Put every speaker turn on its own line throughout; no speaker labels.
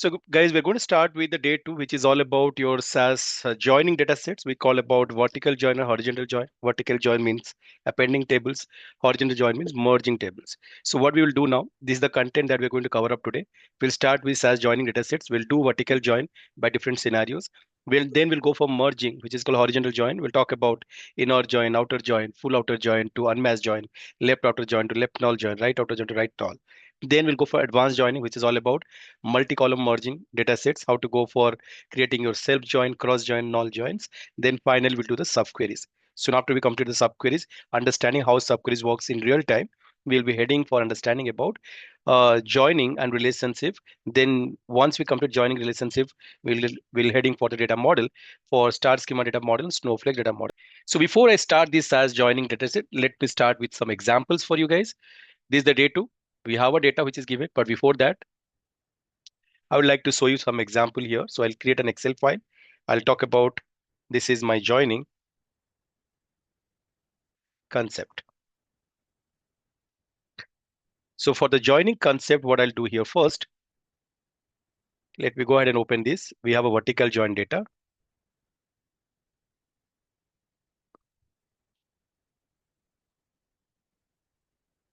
So guys, we're going to start with the day 2, which is all about your SAS joining data sets. We call about vertical join and horizontal join. Vertical join means appending tables. Horizontal join means merging tables. So what we will do now, this is the content that we're going to cover up today. We'll start with SAS joining data sets. We'll do vertical join by different scenarios. We'll go for merging, which is called horizontal join. We'll talk about inner join, outer join, full outer join to unmatched join, left outer join to left null join, right outer join to right null. Then we'll go for advanced joining, which is all about multi-column merging data sets, how to go for creating your self join, cross join, null joins. Then finally, we'll do the subqueries. Soon after we complete the subqueries, understanding how subqueries works in real time, we'll be heading for understanding about joining and relationship. Then once we complete joining relationship, we'll heading for the data model for star schema data model, snowflake data model. So before I start this as joining dataset, let me start with some examples for you guys. This is the day 2. We have a data which is given, but before that, I would like to show you some example here. So I'll create an Excel file. I'll talk about this is my joining concept. So for the joining concept, what I'll do here first, let me go ahead and open this. We have a vertical join data.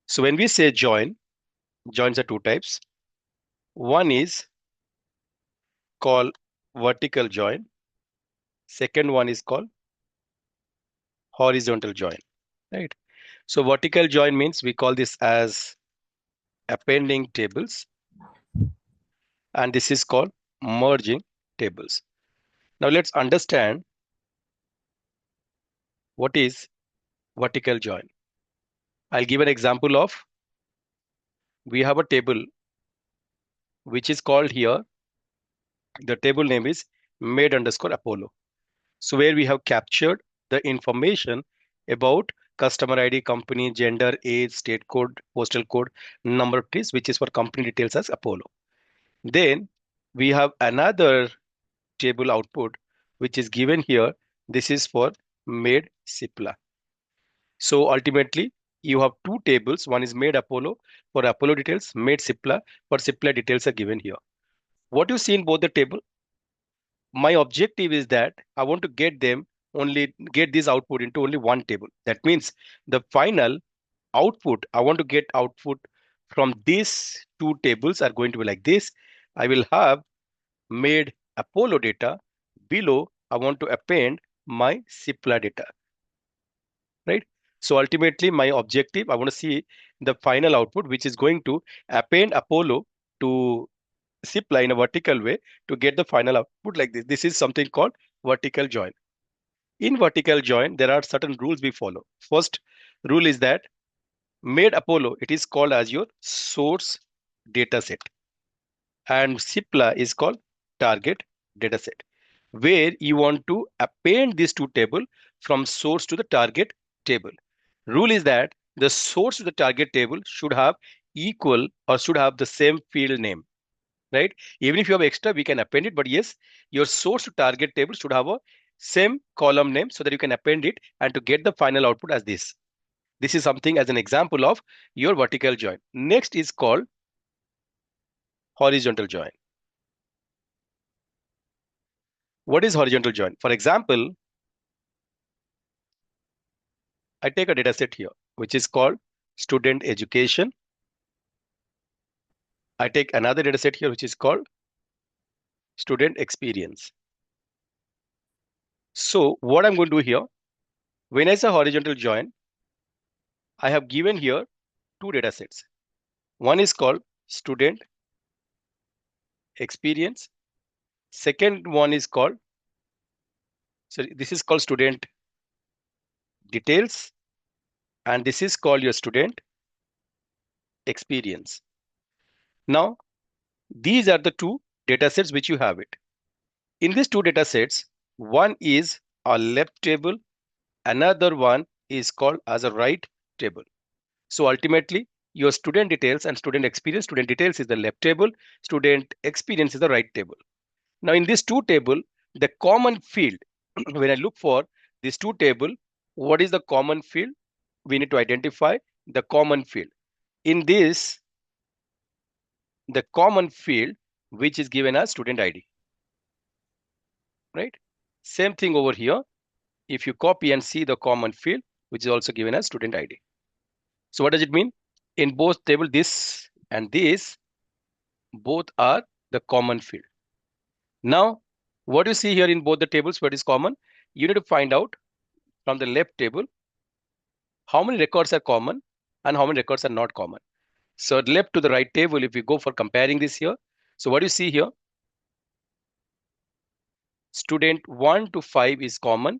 So when we say join, joins are two types. One is called vertical join. Second one is called horizontal join, right? So vertical join means we call this as appending tables, and this is called merging tables. Now let's understand what is vertical join. I'll give an example of we have a table which is called here, the table name is made underscore Apollo. So where we have captured the information about customer ID, company, gender, age, state code, postal code, number of trees, which is for company details as Apollo. Then we have another table output which is given here. This is for made Cipla. So ultimately, you have two tables. One is made Apollo for Apollo details, made Cipla for Cipla details are given here. What you see in both the table, my objective is that I want to get this output into only one table. That means the final output, I want to get output from these two tables are going to be like this. I will have made Apollo data. Below, I want to append my Cipla data, right? So ultimately, my objective, I want to see the final output, which is going to append Apollo to Cipla in a vertical way to get the final output like this. This is something called vertical join. In vertical join, there are certain rules we follow. First rule is that made Apollo, it is called as your source data set, and Cipla is called target data set, where you want to append these two tables from source to the target table. Rule is that the source to the target table should have equal or should have the same field name, right? Even if you have extra, we can append it, but yes, your source to target table should have a same column name so that you can append it and to get the final output as this. This is something as an example of your vertical join. Next is called horizontal join. What is horizontal join? For example, I take a data set here, which is called student education. I take another data set here, which is called student experience. So what I'm going to do here, when I say horizontal join, I have given here two data sets. One is called student experience. Second one is called, so this is called student details, and this is called your student experience. Now, these are the two data sets which you have it. In these two data sets, one is a left table, another one is called as a right table. So ultimately, your student details and student details is the left table, student experience is the right table. Now in this two table, the common field, when I look for this two table, what is the common field? We need to identify the common field. In this, the common field, which is given as student ID, right? Same thing over here. If you copy and see the common field, which is also given as student ID. So what does it mean? In both table, this and this, both are the common field. Now, what you see here in both the tables, what is common? You need to find out from the left table, how many records are common and how many records are not common. So left to the right table, if we go for comparing this here, so what you see here, student 1 to 5 is common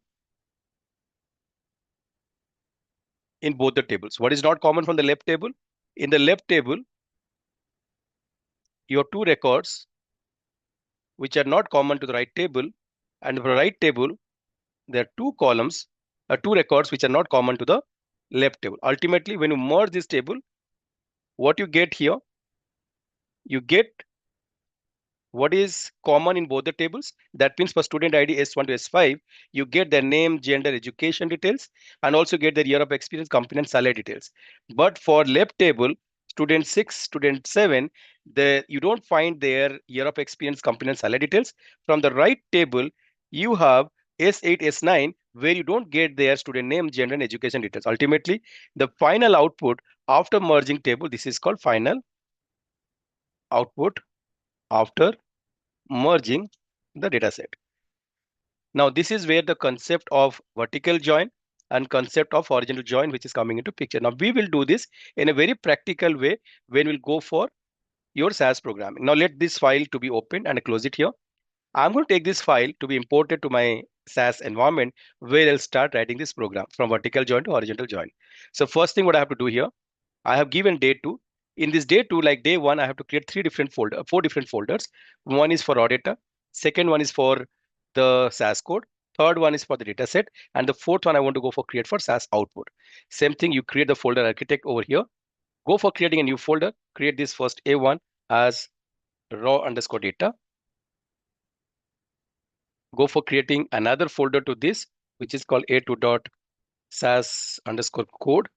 in both the tables. What is not common from the left table? In the left table, you have two records which are not common to the right table, and for the right table, there are two columns, two records which are not common to the left table. Ultimately, when you merge this table, what you get here, you get what is common in both the tables. That means for student ID S1 to S5, you get their name, gender, education details, and also get their year of experience, company, and salary details. But for left table, student 6, student 7, you don't find their year of experience, company, and salary details. From the right table, you have S8, S9, where you don't get their student name, gender, and education details. Ultimately, the final output after merging table, this is called final output after merging the data set. Now, this is where the concept of vertical join and concept of horizontal join, which is coming into picture. Now, we will do this in a very practical way when we'll go for your SAS programming. Now, let this file to be opened and I close it here. I'm going to take this file to be imported to my SAS environment where I'll start writing this program from vertical join to horizontal join. So first thing what I have to do here, I have given day 2. In this day 2, like day 1, I have to create four different folders. One is for raw data. Second one is for the SAS code. Third one is for the data set. And the fourth one I want to go for create for SAS output. Same thing, you create the folder architect over here. Go for creating a new folder. Create this first A1 as raw underscore data. Go for creating another folder to this, which is called a2.sas underscore code.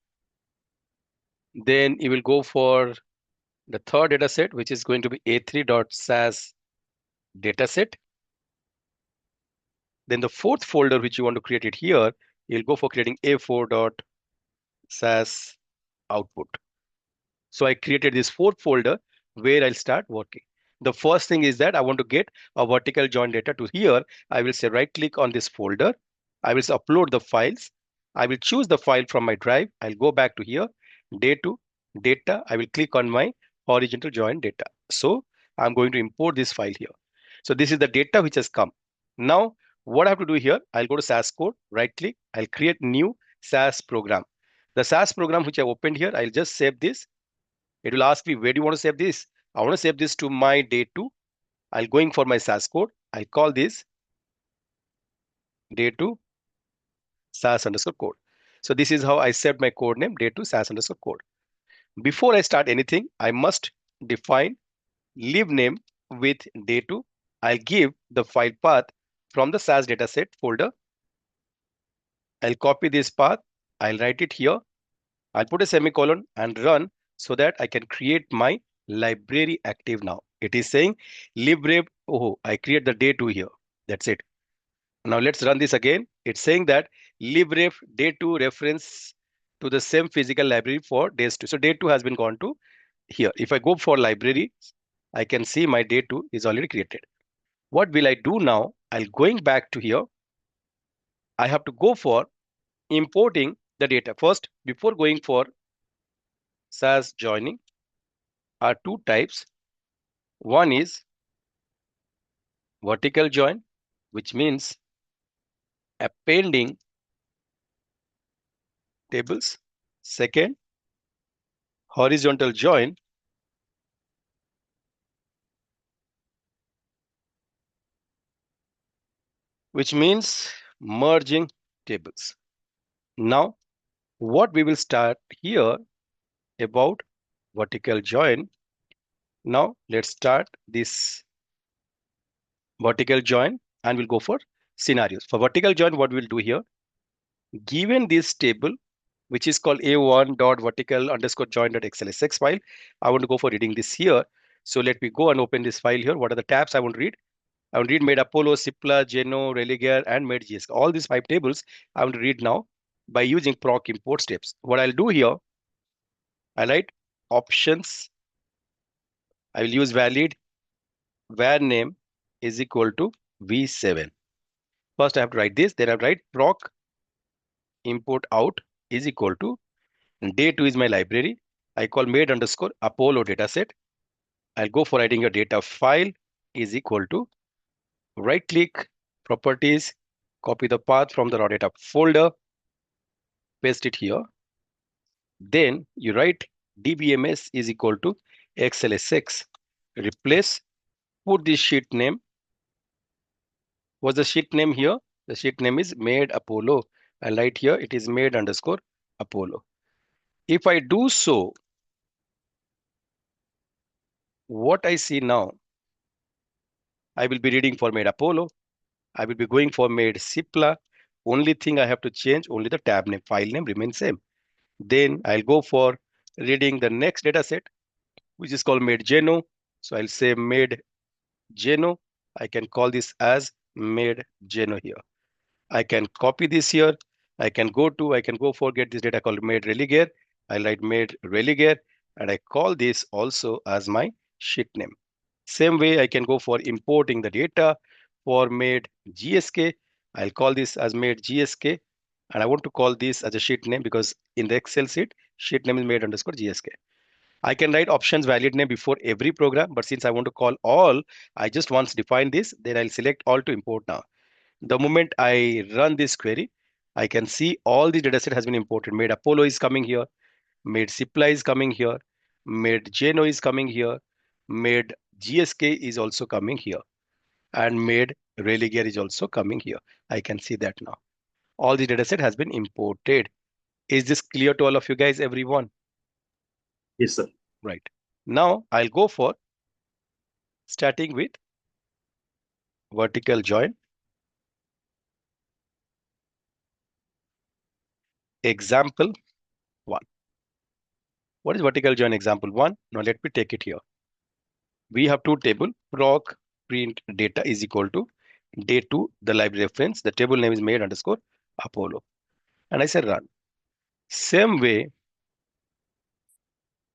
Then you will go for the third data set, which is going to be a3.sas dataset. Then the fourth folder, which you want to create it here, you'll go for creating a4.sas output. So I created this fourth folder where I'll start working. The first thing is that I want to get a vertical join data to here. I will say right click on this folder. I will upload the files. I will choose the file from my drive. I'll go back to here, day 2, data. I will click on my horizontal join data. So I'm going to import this file here. So this is the data which has come. Now, what I have to do here, I'll go to SAS code, right click, I'll create new SAS program. The SAS program which I opened here, I'll just save this. It will ask me, where do you want to save this? I want to save this to my day 2. I'll going for my SAS code. I'll call this day 2 SAS underscore code. So this is how I saved my code name, day 2 SAS underscore code. Before I start anything, I must define lib name with day 2. I'll give the file path from the SAS dataset folder. I'll copy this path. I'll write it here. I'll put a semicolon and run so that I can create my library active now. It is saying library. Oh, I create the day 2 here. That's it. Now let's run this again. It's saying that libref day 2 reference to the same physical library for days 2. So day 2 has been gone to here. If I go for library, I can see my day 2 is already created. What will I do now? I'll going back to here. I have to go for importing the data. First, before going for SAS joining, are two types. One is vertical join, which means appending tables. Second, horizontal join, which means merging tables. Now, what we will start here about vertical join. Now, let's start this vertical join and we'll go for scenarios. For vertical join, what we'll do here, given this table, which is called a1.vertical_join.xlsx file, I want to go for reading this here. So let me go and open this file here. What are the tabs I want to read? I want to read made Apollo, Cipla, Geno, Religer, and made GSK. All these 5 tables I want to read now by using proc import steps. What I'll do here, I write options. I will use valid var name is equal to v7. First I have to write this, then I write proc import out is equal to day2 is my library. I call made underscore Apollo dataset. I'll go for writing a data file is equal to right click properties, copy the path from the raw data folder, paste it here. Then you write dbms is equal to xlsx. Replace, put the sheet name. What's the sheet name here? The sheet name is made Apollo. I'll write here it is made underscore Apollo. If I do so, what I see now, I will be reading for made Apollo. I will be going for made Cipla. Only thing I have to change, only the tab name, file name remains same. Then I'll go for reading the next data set, which is called made Geno. So I'll say made Geno. I can call this as made Geno here. I can copy this here. I can go for get this data called made Religer. I'll write made Religer and I call this also as my sheet name. Same way I can go for importing the data for made GSK. I'll call this as made GSK and I want to call this as a sheet name because in the Excel sheet name is made underscore GSK. I can write options valid name before every program, but since I want to call all, I just once define this, then I'll select all to import now. The moment I run this query, I can see all the dataset has been imported. Made Apollo is coming here, made Cipla is coming here, made Geno is coming here, made GSK is also coming here, and made Religer is also coming here. I can see that now. All the dataset has been imported. Is this clear to all of you guys, everyone?
Yes, sir.
Right. Now I'll go for starting with vertical join. Example 1. What is vertical join example 1? Now let me take it here. We have two table, proc print data is equal to day2, the library reference. The table name is made underscore Apollo. And I say run. Same way,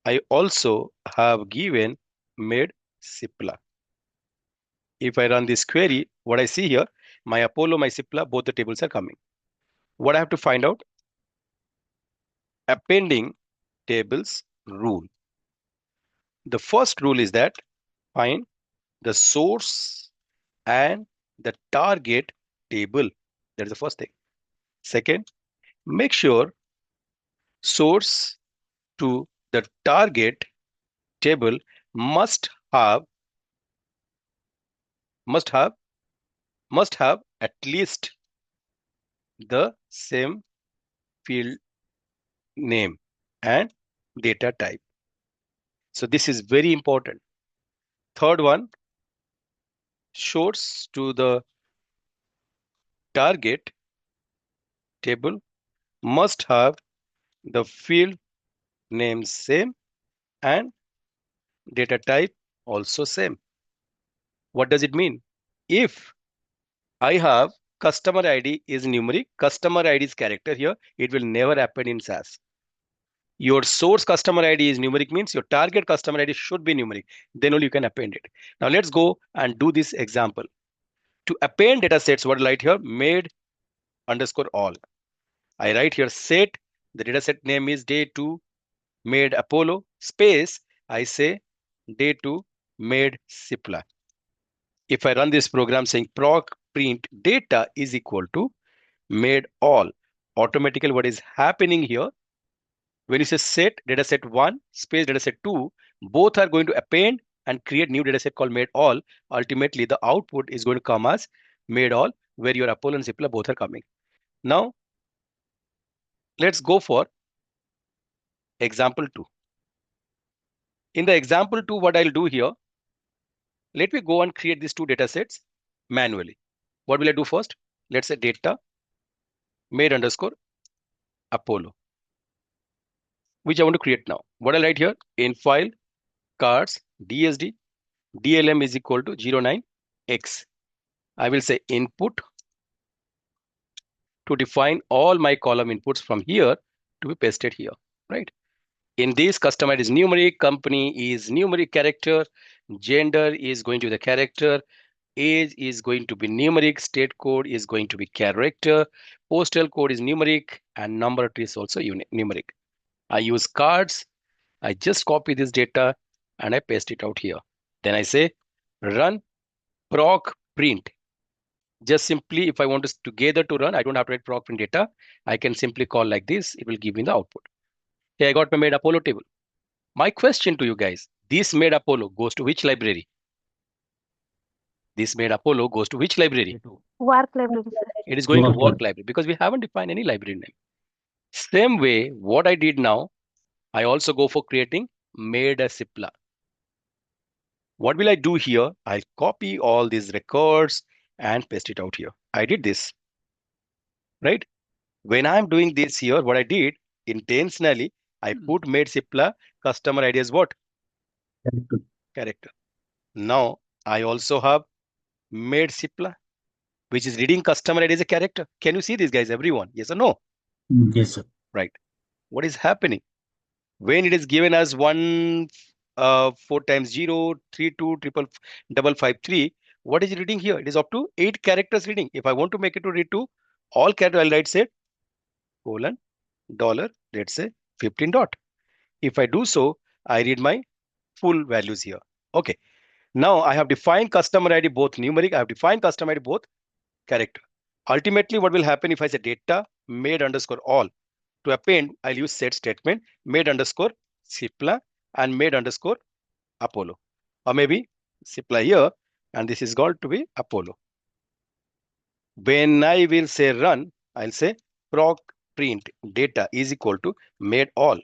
I also have given made Cipla. If I run this query, what I see here, my Apollo, my Cipla, both the tables are coming. What I have to find out? Appending tables rule. The first rule is that find the source and the target table. That is the first thing. Second, make sure source to the target table must have must have must have at least the same field name and data type. So this is very important. Third one, source to the target table must have the field name same and data type also same. What does it mean? If I have customer ID is numeric, customer ID is character here, it will never happen in SAS. Your source customer ID is numeric means your target customer ID should be numeric. Then only you can append it. Now let's go and do this example. To append data sets, what I write here? Made underscore all. I write here set, the dataset name is day2 made Apollo space. I say day2 made Cipla. If I run this program saying proc print data is equal to made all, automatically what is happening here, when you say set dataset 1 space dataset 2, both are going to append and create new dataset called made all. Ultimately, the output is going to come as made all, where your Apollo and Cipla both are coming. Now, let's go for example 2. In the example 2, what I'll do here, let me go and create these two datasets manually. What will I do first? Let's say data made underscore Apollo, which I want to create now. What I'll write here in file cards DSD, DLM is equal to 09X. I will say input to define all my column inputs from here to be pasted here, right? In this, customer is numeric, company is numeric character, gender is going to be the character, age is going to be numeric, state code is going to be character, postal code is numeric, and number is also numeric. I use cards. I just copy this data and I paste it out here. Then I say run proc print. Just simply, if I want to together to run, I don't have to write proc print data. I can simply call like this. It will give me the output. Here I got my made Apollo table. My question to you guys, this made Apollo goes to which library? This made Apollo goes to which library?
Work library, sir.
It is going to
Work
work
library.
library because we haven't defined any library name. Same way, what I did now, I also go for creating made a CIPLA. What will I do here? I'll copy all these records and paste it out here. I did this, right? When I'm doing this here, what I did intentionally, I put made CIPLA customer ID as what? Character. Now I also have made CIPLA, which is reading customer ID as a character. Can you see this, guys? Everyone? Yes or no?
Yes, sir.
Right. What is happening? When it is given as 1 4 times 0 3 2 triple double 5 3, what is it reading here? It is up to 8 characters reading. If I want to make it to read to all characters, I'll write say colon dollar, let's say 15 dot. If I do so, I read my full values here. Okay. Now I have defined customer ID both numeric. I have defined customer ID both character. Ultimately, what will happen if I say data made underscore all? To append, I'll use set statement made underscore CIPLA and made underscore Apollo. Or maybe CIPLA here, and this is called to be Apollo. When I will say run, I'll say proc print data is equal to made all.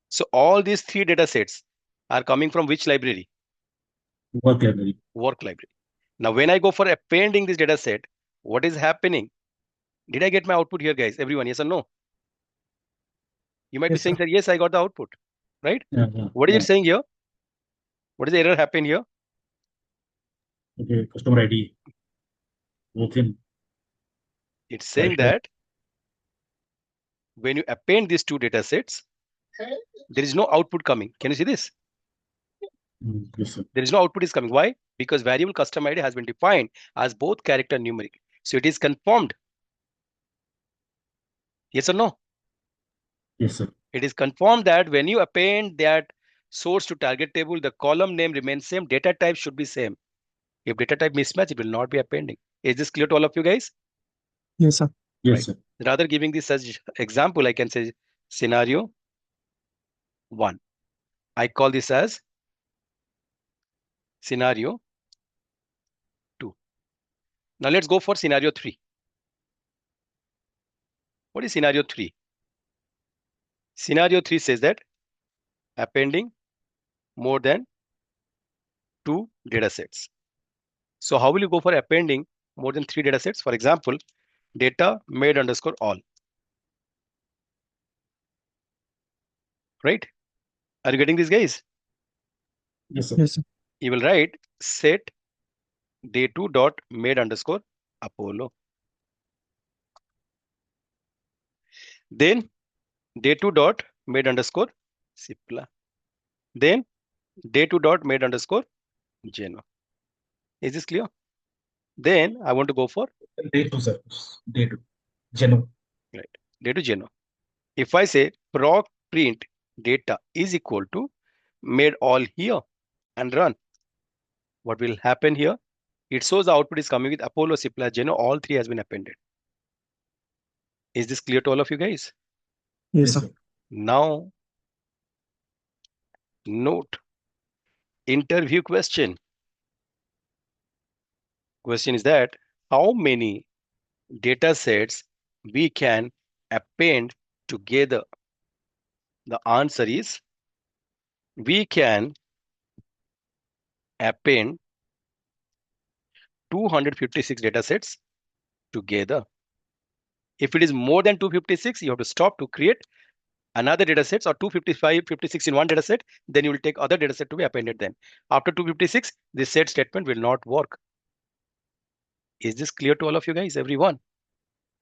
So all these 3 data sets are coming from which library?
Work library.
Work library. Now, when I go for appending this data set, what is happening? Did I get my output here, guys? Everyone, yes or no? You might be
Yes,
saying,
sir.
sir, yes, I got the output, right?
Yeah.
What is it saying here? What is the error happen here?
Okay, customer ID. Both in
It's saying
character.
that when you append these 2 data sets, there is no output coming. Can you see this?
Yes, sir.
There is no output is coming. Why? Because variable customer ID has been defined as both character and numeric. So it is confirmed. Yes or no?
Yes, sir.
It is confirmed that when you append that source to target table, the column name remains same, data type should be same. If data type mismatch, it will not be appending. Is this clear to all of you guys?
Yes, sir.
Yes,
Right.
sir.
Rather giving this as example, I can say scenario 1. I call this as scenario 2. Now let's go for scenario 3. What is scenario 3? Scenario 3 says that appending more than 2 data sets. So how will you go for appending more than 3 data sets? For example, data made underscore all. Right? Are you getting this, guys?
Yes, sir.
Yes, sir.
You will write set day2 dot made underscore Apollo. Then day2 dot made underscore CIPLA. Then day2 dot made underscore Geno. Is this clear? Then I want to go for
Day 2, sir. Day 2. Geno.
right day2 Geno. If I say proc print data is equal to made all here and run, what will happen here? It shows the output is coming with Apollo, CIPLA, Geno, all 3 has been appended. Is this clear to all of you guys?
Yes, sir.
Now, note interview question. Question is that how many data sets we can append together? The answer is we can append 256 data sets together. If it is more than 256, you have to stop to create another data sets or 255, 56 in one data set, then you will take other data set to be appended then. After 256, this set statement will not work. Is this clear to all of you guys, everyone?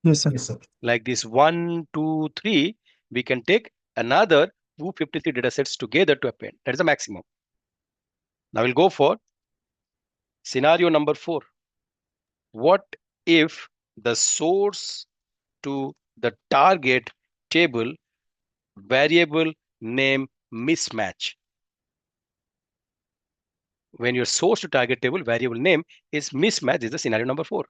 Yes, sir.
Yes, sir.
Like this 1, 2, 3, we can take another 253 data sets together to append. That is the maximum. Now we'll go for scenario number 4. What if the source to the target table variable name mismatch? When your source to target table variable name is mismatch, is the scenario number 4.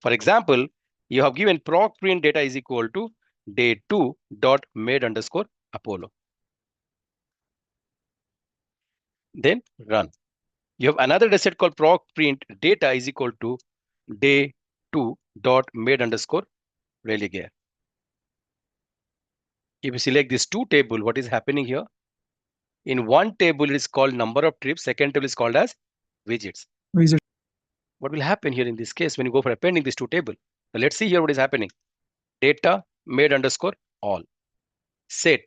For example, you have given proc print data is equal to day2 dot made underscore Apollo. Then run. You have another data set called proc print data is equal to day2 dot made underscore religare. If you select this two table, what is happening here? In one table, it is called number of trips. Second table is called as widgets.
Widget.
What will happen here in this case when you go for appending these two table? Now let's see here what is happening. Data made underscore all. Set.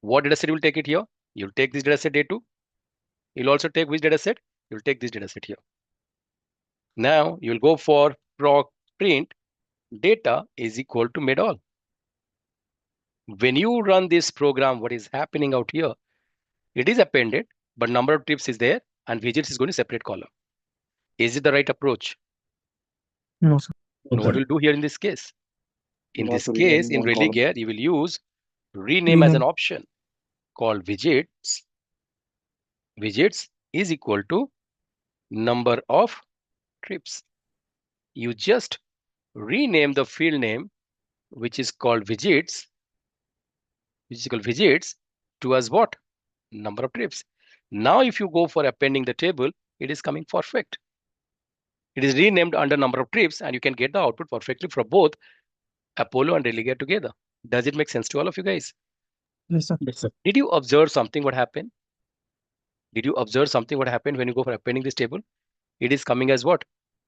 What data set you will take it here? You'll take this data set day2. You'll also take which data set? You'll take this data set here. Now you'll go for proc print data is equal to made all. When you run this program, what is happening out here? It is appended, but number of trips is there and widgets is going to separate column. Is it the right approach?
No, sir.
Now, what we'll do here in this case? In
Not
this
to
case,
rename
in
one column.
religare, you will use rename as an
Rename.
option called widgets. Widgets is equal to number of trips. You just rename the field name, which is called widgets, to as what? Number of trips. Now, if you go for appending the table, it is coming perfect. It is renamed under number of trips, and you can get the output perfectly for both Apollo and religare together. Does it make sense to all of you guys?
Yes, sir.
Yes, sir.
Did you observe something what happened? Did you observe something what happened when you go for appending this table? It is coming as what?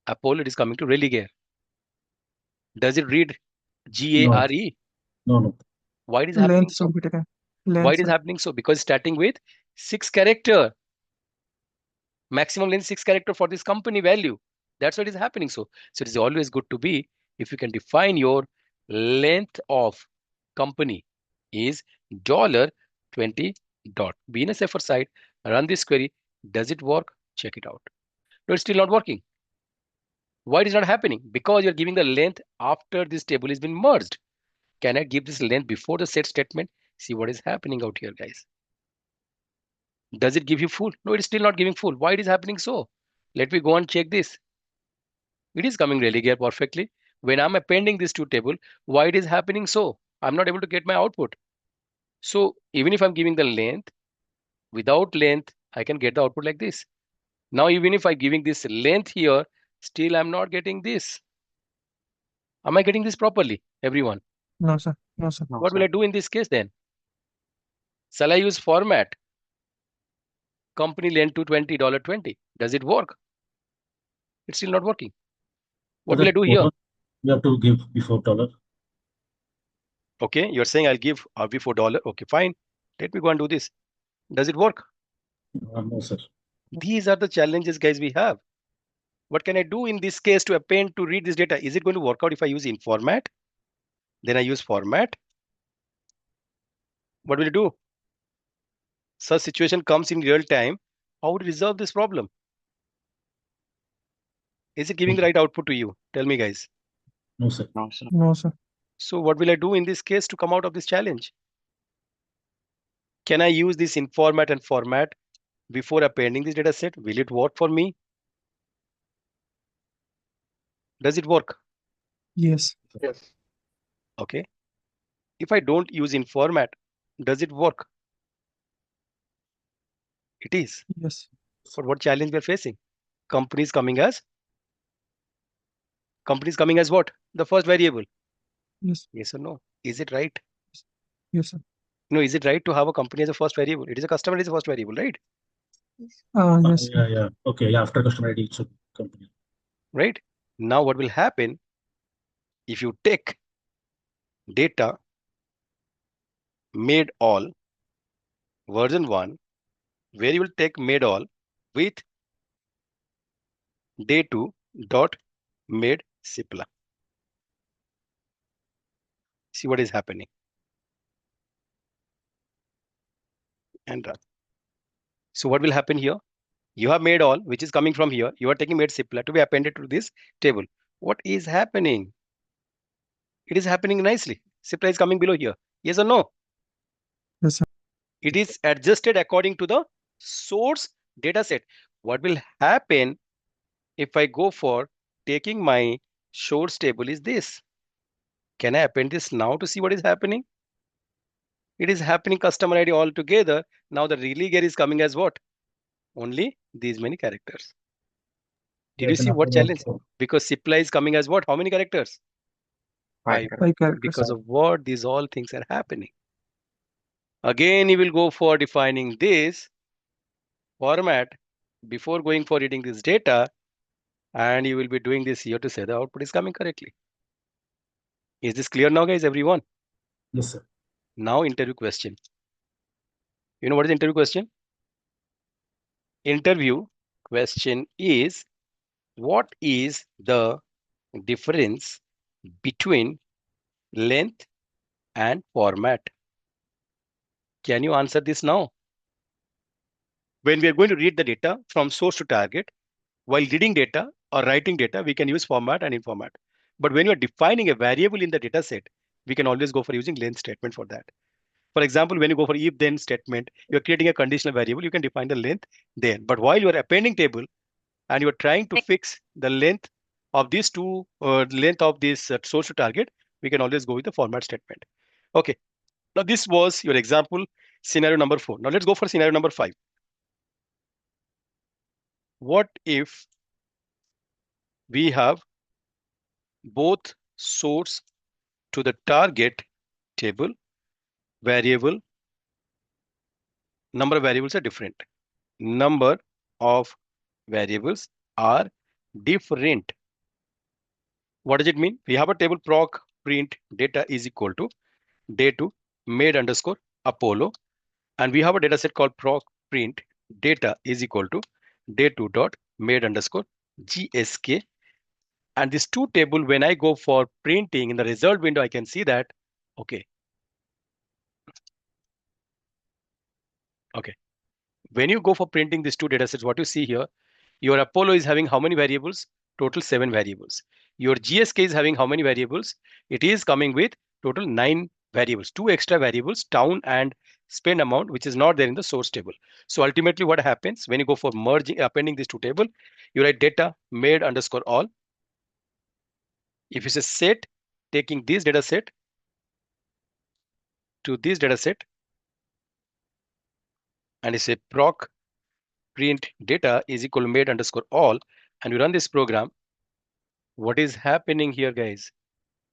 Apollo, it is coming to religare. Does it read Gare?
No, no.
Why it is happening
Length
so?
should be taken.
Why
Length,
it is
sir.
happening so? Because starting with 6 character. Maximum length 6 character for this company value. That's what is happening. So it is always good to be if you can define your length of company is $20 dot. Be in a safer side. Run this query. Does it work? Check it out. No, it's still not working. Why it is not happening? Because you're giving the length after this table has been merged. Can I give this length before the set statement? See what is happening out here, guys. Does it give you full? No, it's still not giving full. Why it is happening so? Let me go and check this. It is coming religare perfectly. When I'm appending this to table, why it is happening so? I'm not able to get my output. So even if I'm giving the length, without length, I can get the output like this. Now, even if I'm giving this length here, still I'm not getting this. Am I getting this properly, everyone?
No, sir. No, sir.
No,
What will
sir.
I do in this case then? Shall I use format? Company length to $20. Does it work? It's still not working. What will I do here?
You have to give before dollar.
Okay, you're saying I'll give RV for $. Okay, fine. Let me go and do this. Does it work?
No, sir.
These are the challenges, guys, we have. What can I do in this case to append to read this data? Is it going to work out if I use in format? Then I use format. What will it do? Such situation comes in real time. How would you resolve this problem? Is it giving the right output to you? Tell me, guys.
No, sir.
No, sir.
No, sir.
So what will I do in this case to come out of this challenge? Can I use this in format and format before appending this data set? Will it work for me? Does it work?
Yes.
Yes.
Okay. If I don't use in format, does it work? It is.
Yes.
But what challenge we are facing? Companies coming as what? The first variable.
Yes.
Yes or no? Is it right?
Yes, sir.
No, is it right to have a company as a first variable? It is a customer is a first variable, right?
Yes.
Yeah. Okay. Yeah. After customer ID, it's a company.
Right. Now, what will happen if you take data made all version 1, where you will take made all with day 2 dot made simpler. See what is happening and run. So what will happen here? You have made all, which is coming from here. You are taking made simpler to be appended to this table. What is happening? It is happening nicely. Simpler is coming below here. Yes or no?
Yes, sir.
It is adjusted according to the source data set. What will happen if I go for taking my source table is this? Can I append this now to see what is happening? It is happening customer ID all together. Now the relegair is coming as what? Only these many characters. Did you
There's an
see what
approval
challenge?
also.
Because supply is coming as what? How many characters? 5.
Five characters.
Because of what these all things are happening. Again, you will go for defining this format before going for reading this data, and you will be doing this here to say the output is coming correctly. Is this clear now, guys, everyone?
Yes, sir.
Now interview question. You know what is interview question? Interview question is, what is the difference between length and format? Can you answer this now? When we are going to read the data from source to target, while reading data or writing data, we can use format and in format. But when you are defining a variable in the data set, we can always go for using length statement for that. For example, when you go for if then statement, you're creating a conditional variable, you can define the length then. But while you're appending table and you're trying to fix the length of these two, length of this source to target, we can always go with the format statement. Okay, now this was your example, scenario number 4. Now let's go for scenario number 5. What if we have both source to the target table variable, number of variables are different. Number of variables are different. What does it mean? We have a table proc print data is equal to day2 made underscore Apollo, and we have a data set called proc print data is equal to day2 dot made underscore GSK. And this two table, when I go for printing in the result window, I can see that, okay. When you go for printing these two data sets, what you see here, your Apollo is having how many variables? Total 7 variables. Your GSK is having how many variables? It is coming with total 9 variables, 2 extra variables, town and spend amount, which is not there in the source table. So ultimately what happens when you go for merging, appending these two table, you write data made underscore all. If you say set, taking this data set to this data set, and you say proc print data is equal to made underscore all, and you run this program, what is happening here, guys?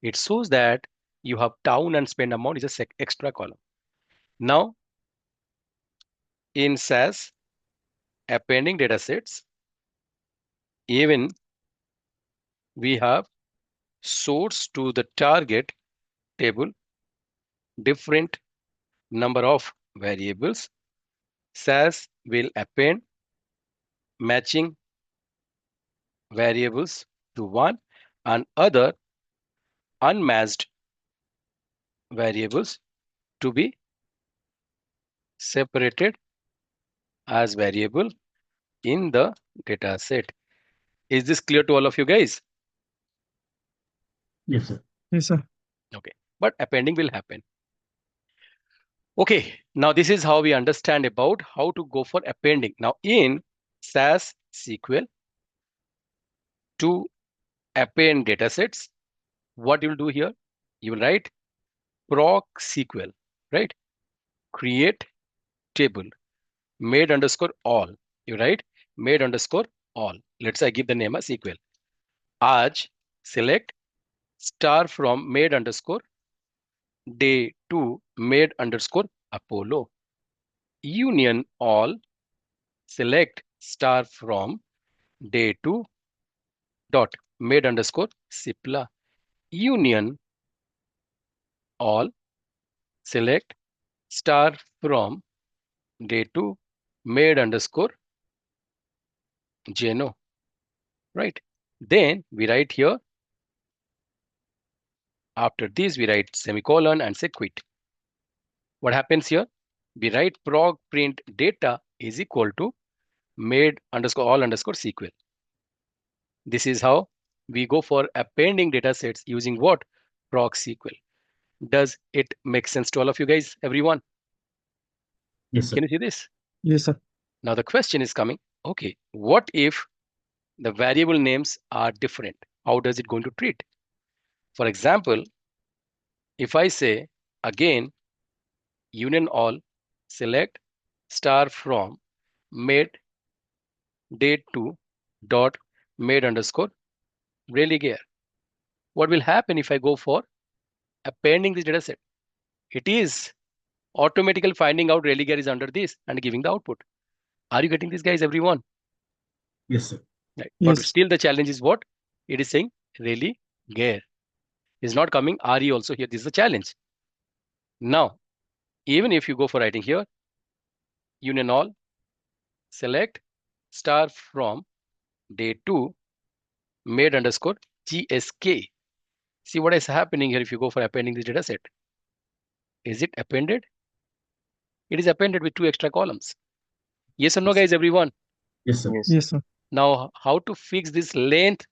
It shows that you have town and spend amount is a extra column. Now, in SAS, appending data sets, even we have source to the target table, different number of variables. SAS will append matching variables to one and other unmatched variables to be separated as variable in the data set. Is this clear to all of you guys?
Yes, sir.
Yes, sir.
Okay, but appending will happen. Okay, now this is how we understand about how to go for appending. Now in SAS SQL, to append datasets, what you'll do here, you will write proc SQL, right? Create table, made underscore all. You write made underscore all. Let's say I give the name as SQL. Aj, select star from made underscore day 2 made underscore Apollo. Union all, select star from day 2 dot made underscore Cipla. Union all, select star from day 2 made underscore Jno, right? Then we write here, after this we write semicolon and say quit. What happens here? We write prog print data is equal to made underscore all underscore SQL. This is how we go for appending data sets using what? Prog SQL. Does it make sense to all of you guys, everyone?
Yes, sir.
Can you see this?
Yes, sir.
Now the question is coming, okay, what if the variable names are different? How does it going to treat? For example, if I say again, union all, select star from made day 2 dot made underscore religare. What will happen if I go for appending this data set? It is automatically finding out religare is under this and giving the output. Are you getting this, guys, everyone?
Yes, sir.
Right.
Yes.
But still the challenge is what? It is saying religare. Is not coming RE also here. This is the challenge. Now, even if you go for writing here, union all, select star from day 2 made underscore GSK. See what is happening here if you go for appending this data set. Is it appended? It is appended with 2 extra columns. Yes or no, guys, everyone?
Yes, sir.
Yes, sir.
Now, how to fix this length?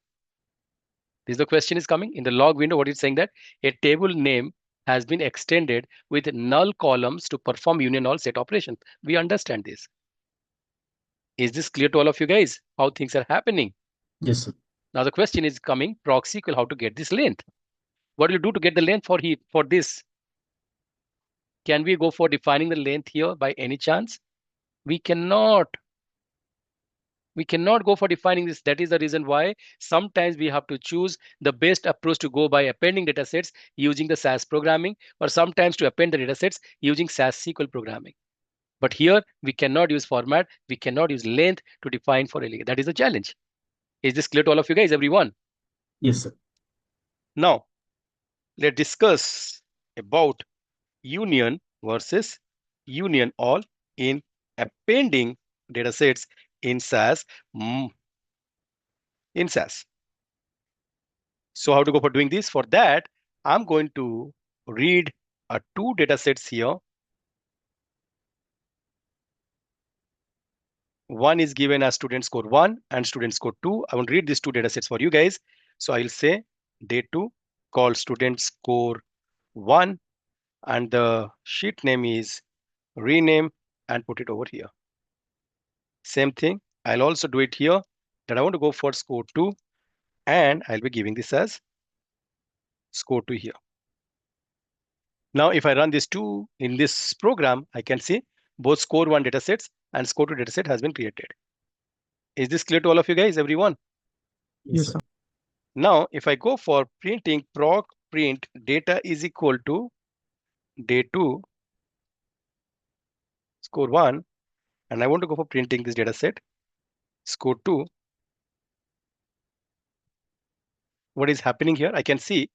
This is the question is coming in the log window. What it's saying that a table name has been extended with null columns to perform union all set operation. We understand this. Is this clear to all of you guys? How things are happening?
Yes, sir.
Now the question is coming, proxy equal how to get this length. What will you do to get the length for this? Can we go for defining the length here by any chance? We cannot. We cannot go for defining this. That is the reason why sometimes we have to choose the best approach to go by appending datasets using the SAS programming, or sometimes to append the datasets using SAS SQL programming. But here we cannot use format, we cannot use length to define for a. That is the challenge. Is this clear to all of you guys, everyone?
Yes, sir.
Now, let's discuss about union versus union all in appending datasets in SAS. In SAS. So how to go for doing this? For that, I'm going to read 2 datasets here. One is given as student score 1 and student score 2. I will read these 2 datasets for you guys. So I'll say day 2 called student score 1 and the sheet name is rename and put it over here. Same thing. I'll also do it here that I want to go for score 2 and I'll be giving this as score 2 here. Now, if I run these 2 in this program, I can see both score 1 datasets and score 2 dataset has been created. Is this clear to all of you guys, everyone?
Yes, sir.
Now, if I go for printing proc print data is equal to day 2 score 1 and I want to go for printing this dataset score 2, what is happening here? I can see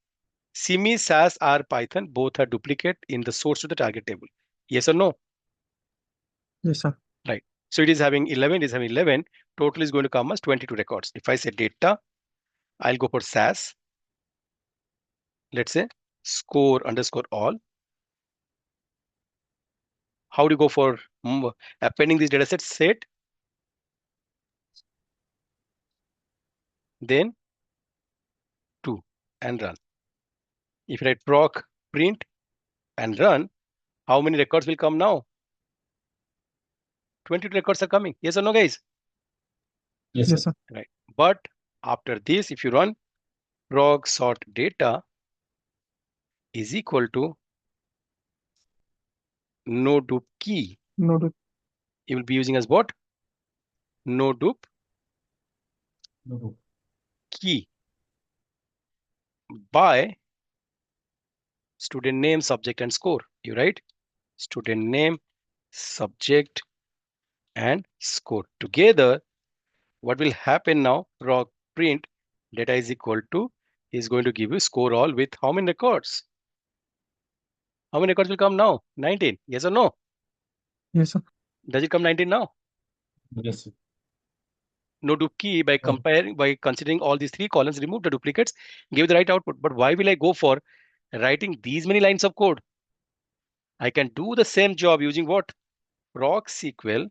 CME, SAS, R, Python both are duplicate in the source to the target table. Yes or no?
Yes, sir.
Right. So it is having 11, it is having 11. Total is going to come as 22 records. If I say data, I'll go for SAS. Let's say score underscore all. How do you go for appending these data sets? Set, then 2 and run. If you write proc print and run, how many records will come now? 22 records are coming. Yes or no, guys?
Yes,
Yes,
sir.
sir.
Right. But after this, if you run prog sort data is equal to no dupe key.
No, do-
You will be using as what? No dupe
No.
key by student name, subject, and score. You write student name, subject, and score. Together, what will happen now? Prog print data is equal to is going to give you score all with how many records? How many records will come now? 19. Yes or no?
Yes, sir.
Does it come 19 now?
Yes, sir.
No duplicate by
Right.
by considering all these three columns, remove the duplicates, give the right output. But why will I go for writing these many lines of code? I can do the same job using what? Proc SQL,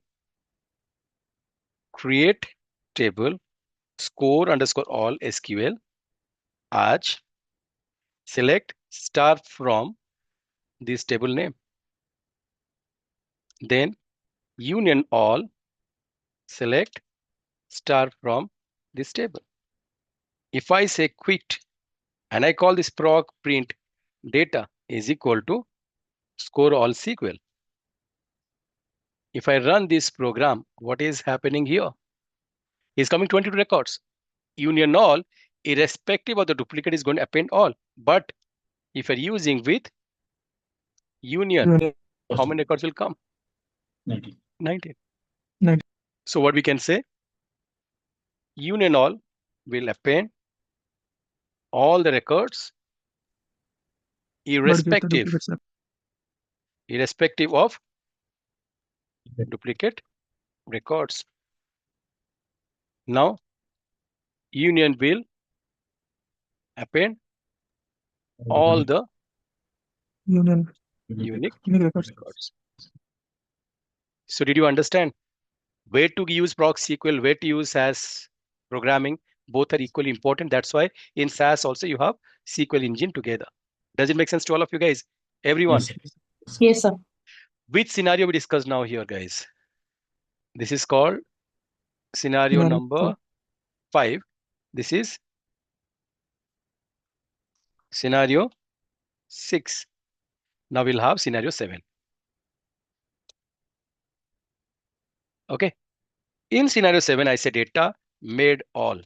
create table, score underscore all SQL, arch, select star from this table name. Then union all, select star from this table. If I say quit and I call this proc print data is equal to score all SQL. If I run this program, what is happening here? Is coming 22 records. Union all, irrespective of the duplicate, is going to append all. But if you're using with union,
Union.
how many records will come?
19.
19.
19.
So what we can say, union all will append all the records
But give the
irrespective
duplicates.
of duplicate records. Now union will append all the
Union.
unique
Unique records.
records. So did you understand where to use proc SQL, where to use SAS programming? Both are equally important. That's why in SAS also you have SQL engine together. Does it make sense to all of you guys? Everyone?
Yes, sir.
Yes, sir.
Which scenario we discuss now here, guys? This is called scenario number 5. This is scenario 6. Now we'll have scenario 7. Okay. In scenario 7, I say data made all.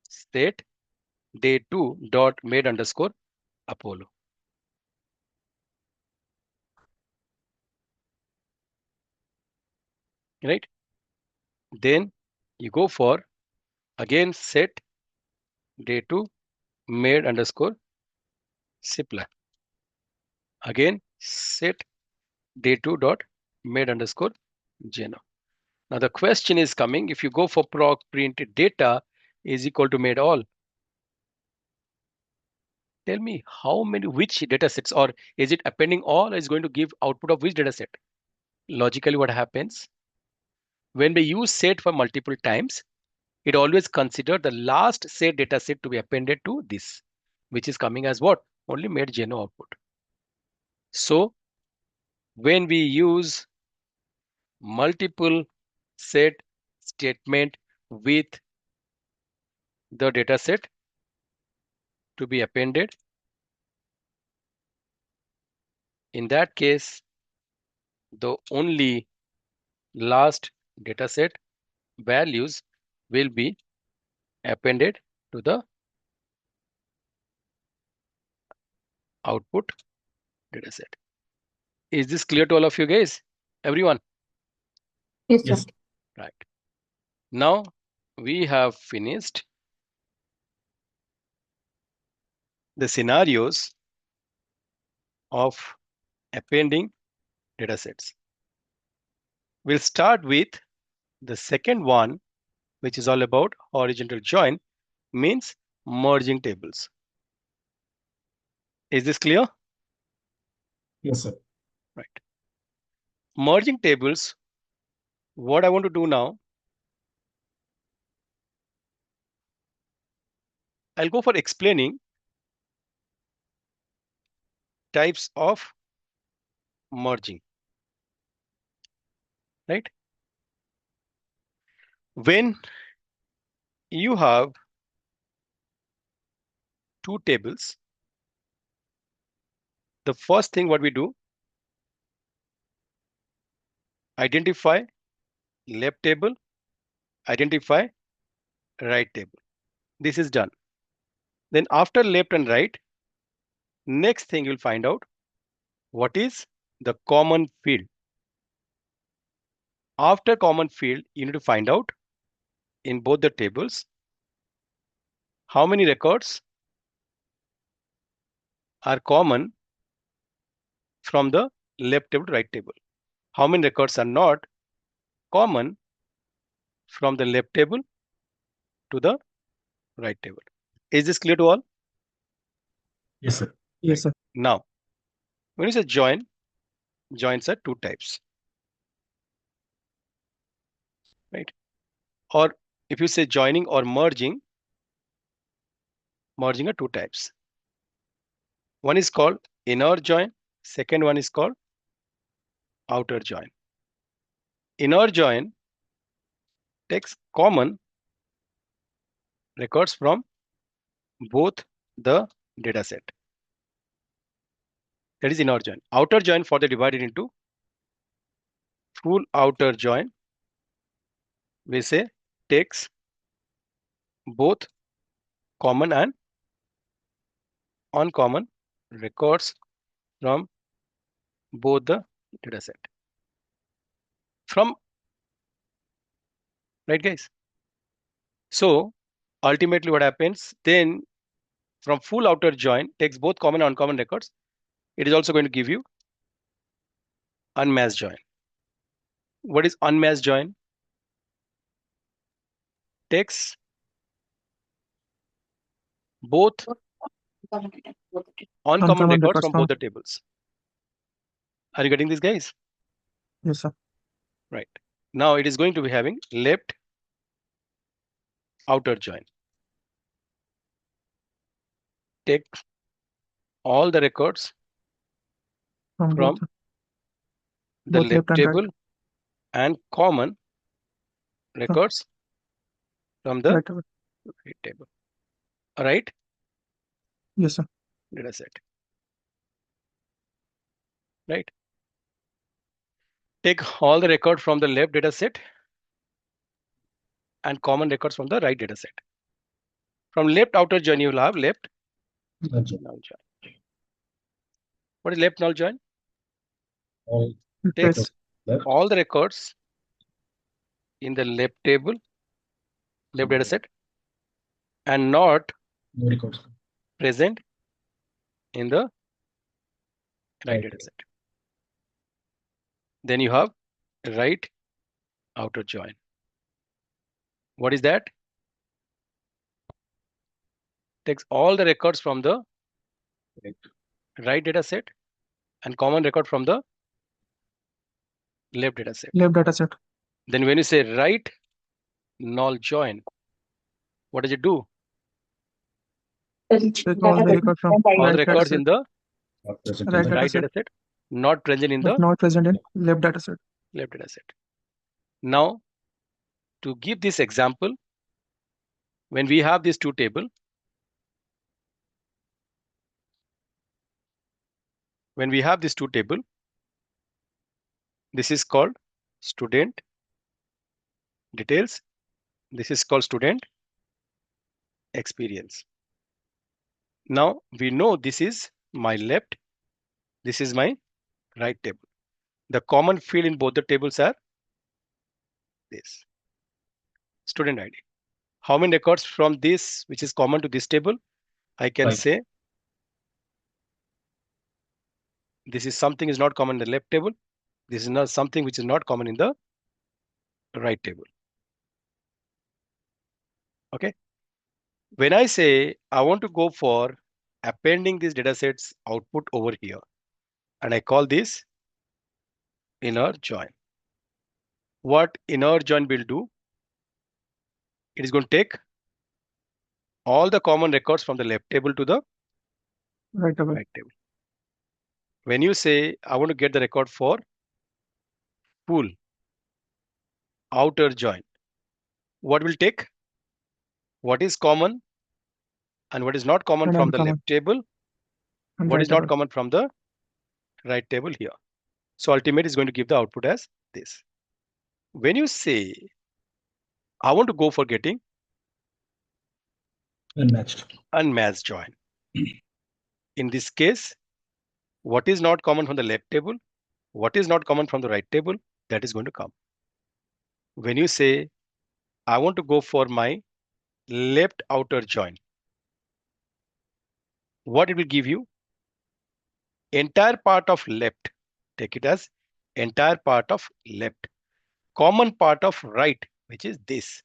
State day2 dot made underscore Apollo. Right? Then you go for again set day2 made underscore Cipla. Again set day2 dot made underscore Geno. Now the question is coming, if you go for proc print data is equal to made all, tell me how many, which data sets, or is it appending all, or is going to give output of which data set? Logically what happens, when we use set for multiple times, it always consider the last set data set to be appended to this, which is coming as what? Only made Geno output. So when we use multiple set statement with the data set to be appended, in that case, the only last data set values will be appended to the output data set. Is this clear to all of you guys? Everyone?
Yes, sir.
Yes.
Right. Now we have finished the scenarios of appending datasets. We'll start with the second one, which is all about horizontal join, means merging tables. Is this clear?
Yes, sir.
Right. Merging tables, what I want to do now, I'll go for explaining types of merging. Right? When you have two tables, the first thing what we do, identify left table, identify right table. This is done. Then after left and right, next thing you'll find out what is the common field. After common field, you need to find out in both the tables how many records are common from the left table to right table. How many records are not common from the left table to the right table? Is this clear to all?
Yes, sir.
Yes, sir.
Now, when you say join, joins are two types, right? Or if you say joining or merging, merging are two types. One is called inner join, second one is called outer join. Inner join takes common records from both the data set. That is inner join. Outer join further divided into full outer join. We say takes both common and uncommon records from both the data set. From right, guys? So ultimately what happens then, from full outer join takes both common and uncommon records. It is also going to give you unmatched join. What is unmatched join? Takes both uncommon
Uncommon
records
records
from
from.
both the tables. Are you getting this, guys?
Yes, sir.
Right. Now it is going to be having left outer join. Take all the records
From
from
both
the
left
left
and right.
table and common records from the
Right table.
right table. Right?
Yes, sir.
Data set. Right? Take all the record from the left data set and common records from the right data set. From left outer join, you will have left
Null join.
null join. What is left null join?
All
It
Takes
takes
left.
all the records in the left table, left data set, and not
No records.
present in the right
Right.
data set. Then you have right outer join. What is that? Takes all the records from the
Right.
right data set and common record from the left data set.
left data set.
Then when you say right null join, what does it do?
Take all the record from
All
right
the
data
records
set.
in the
Not present
Right
in the
right
data set,
data set, not present in
but
the
not present in left data set.
left data set. Now, to give this example, when we have these two tables, this is called student details. This is called student experience. Now we know this is my left, this is my right table. The common field in both the tables are this student ID. How many records from this, which is common to this table? I can
Right.
say this is something is not common in the left table. This is not something which is not common in the right table. Okay. When I say I want to go for appending these datasets output over here, and I call this inner join. What inner join will do? It is going to take all the common records from the left table to the
Right table.
right table. When you say I want to get the record for full outer join, what will take? What is common and what is not common
And
from the
uncommon
left table?
and
What
right
is not
table.
common from the right table here? So ultimate is going to give the output as this. When you say I want to go for getting
Unmatched.
unmatched join, in this case, what is not common from the left table, what is not common from the right table, that is going to come. When you say I want to go for my left outer join, what it will give you? entire part of left, take it as entire part of left, common part of right, which is this,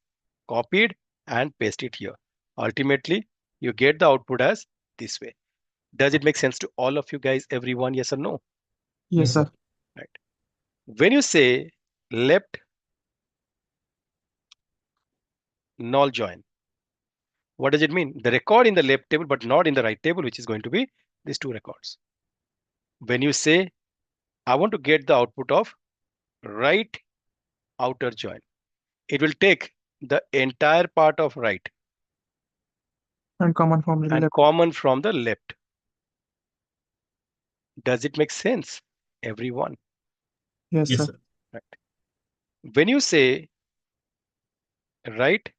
copied and paste it here. Ultimately, you get the output as this way. Does it make sense to all of you guys, everyone? Yes or no?
Yes, sir.
Right. When you say left null join, what does it mean? The record in the left table, but not in the right table, which is going to be these two records. When you say, I want to get the output of right outer join, it will take the entire part of right
And common from the
and
left.
common from the left. Does it make sense, everyone?
Yes,
Yes,
sir.
sir.
Right. When you say right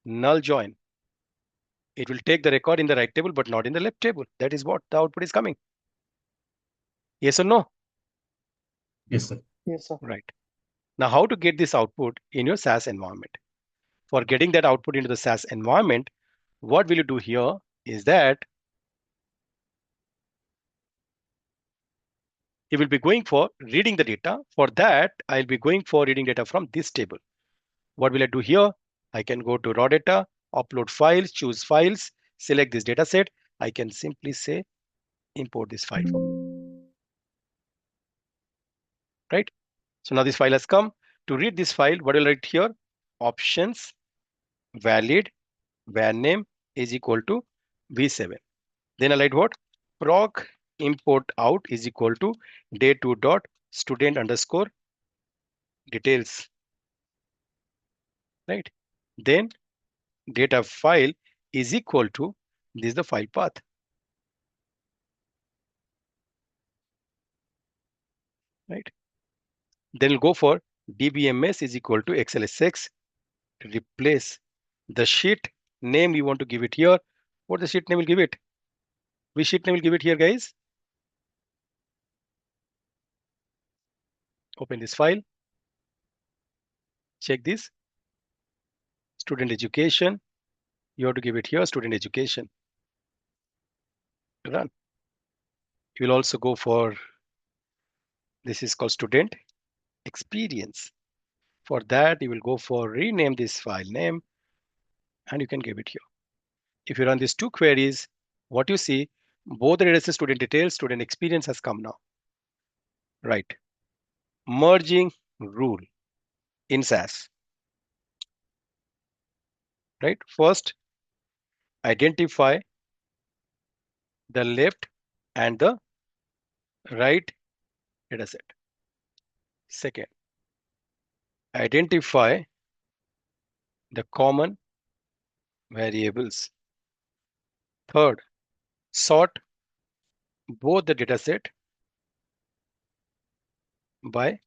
null join, it will take the record in the right table, but not in the left table. That is what the output is coming. Yes or no?
Yes, sir.
Yes, sir.
Right. Now, how to get this output in your SAS environment? For getting that output into the SAS environment, what will you do here is that you will be going for reading the data. For that, I'll be going for reading data from this table. What will I do here? I can go to raw data, upload files, choose files, select this data set. I can simply say import this file. Right? So now this file has come. To read this file, what will I write here? Options valid var name is equal to v7. Then I'll write what? Proc import out is equal to day2 dot student underscore details. Right? Then data file is equal to this is the file path. Right? Then we'll go for dbms is equal to xlsx to replace the sheet name we want to give it here. What the sheet name will give it? Which sheet name will give it here, guys? Open this file. Check this. Student education. You have to give it here, student education. Run. You will also go for this is called student experience. For that, you will go for rename this file name and you can give it here. If you run these two queries, what you see, both the data set student details, student experience has come now. Right. Merging rule in SAS. Right. First, identify the left and the right data set. Second, identify the common variables. Third, sort both the data set by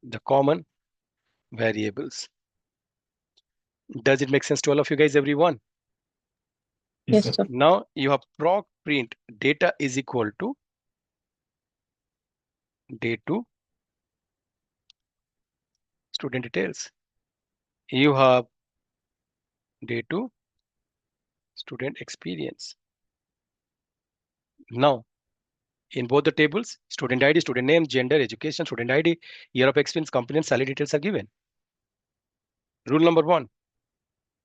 the common variables. Does it make sense to all of you guys, everyone?
Yes,
sir.
sir.
Now you have proc print data is equal to day2 student details. You have day2 student experience. Now, in both the tables, student ID, student name, gender, education, student ID, year of experience, company, and salary details are given. Rule number 1,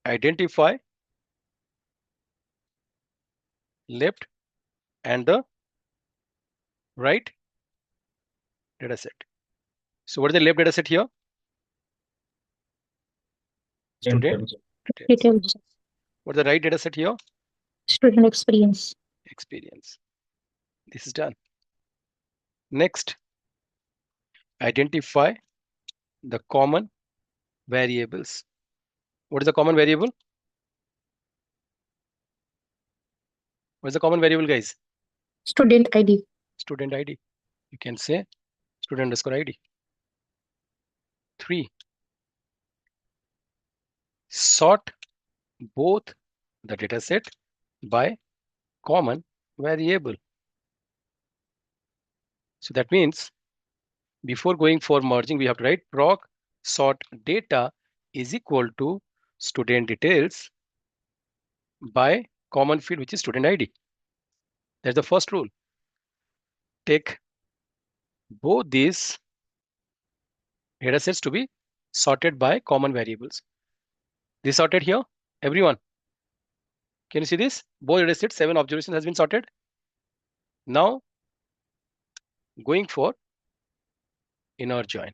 identify left and the right data set. So what is the left data set here? Student details.
Details.
What is the right data set here?
Student experience.
Experience. This is done. Next, identify the common variables. What is the common variable? What is the common variable, guys?
Student ID.
Student ID. You can say student underscore ID. 3, sort both the data set by common variable. So that means before going for merging, we have to write proc sort data is equal to student details by common field, which is student ID. That's the first rule. take both these data sets to be sorted by common variables. This sorted here, everyone. Can you see this? Both data sets, 7 observations has been sorted. Now going for inner join.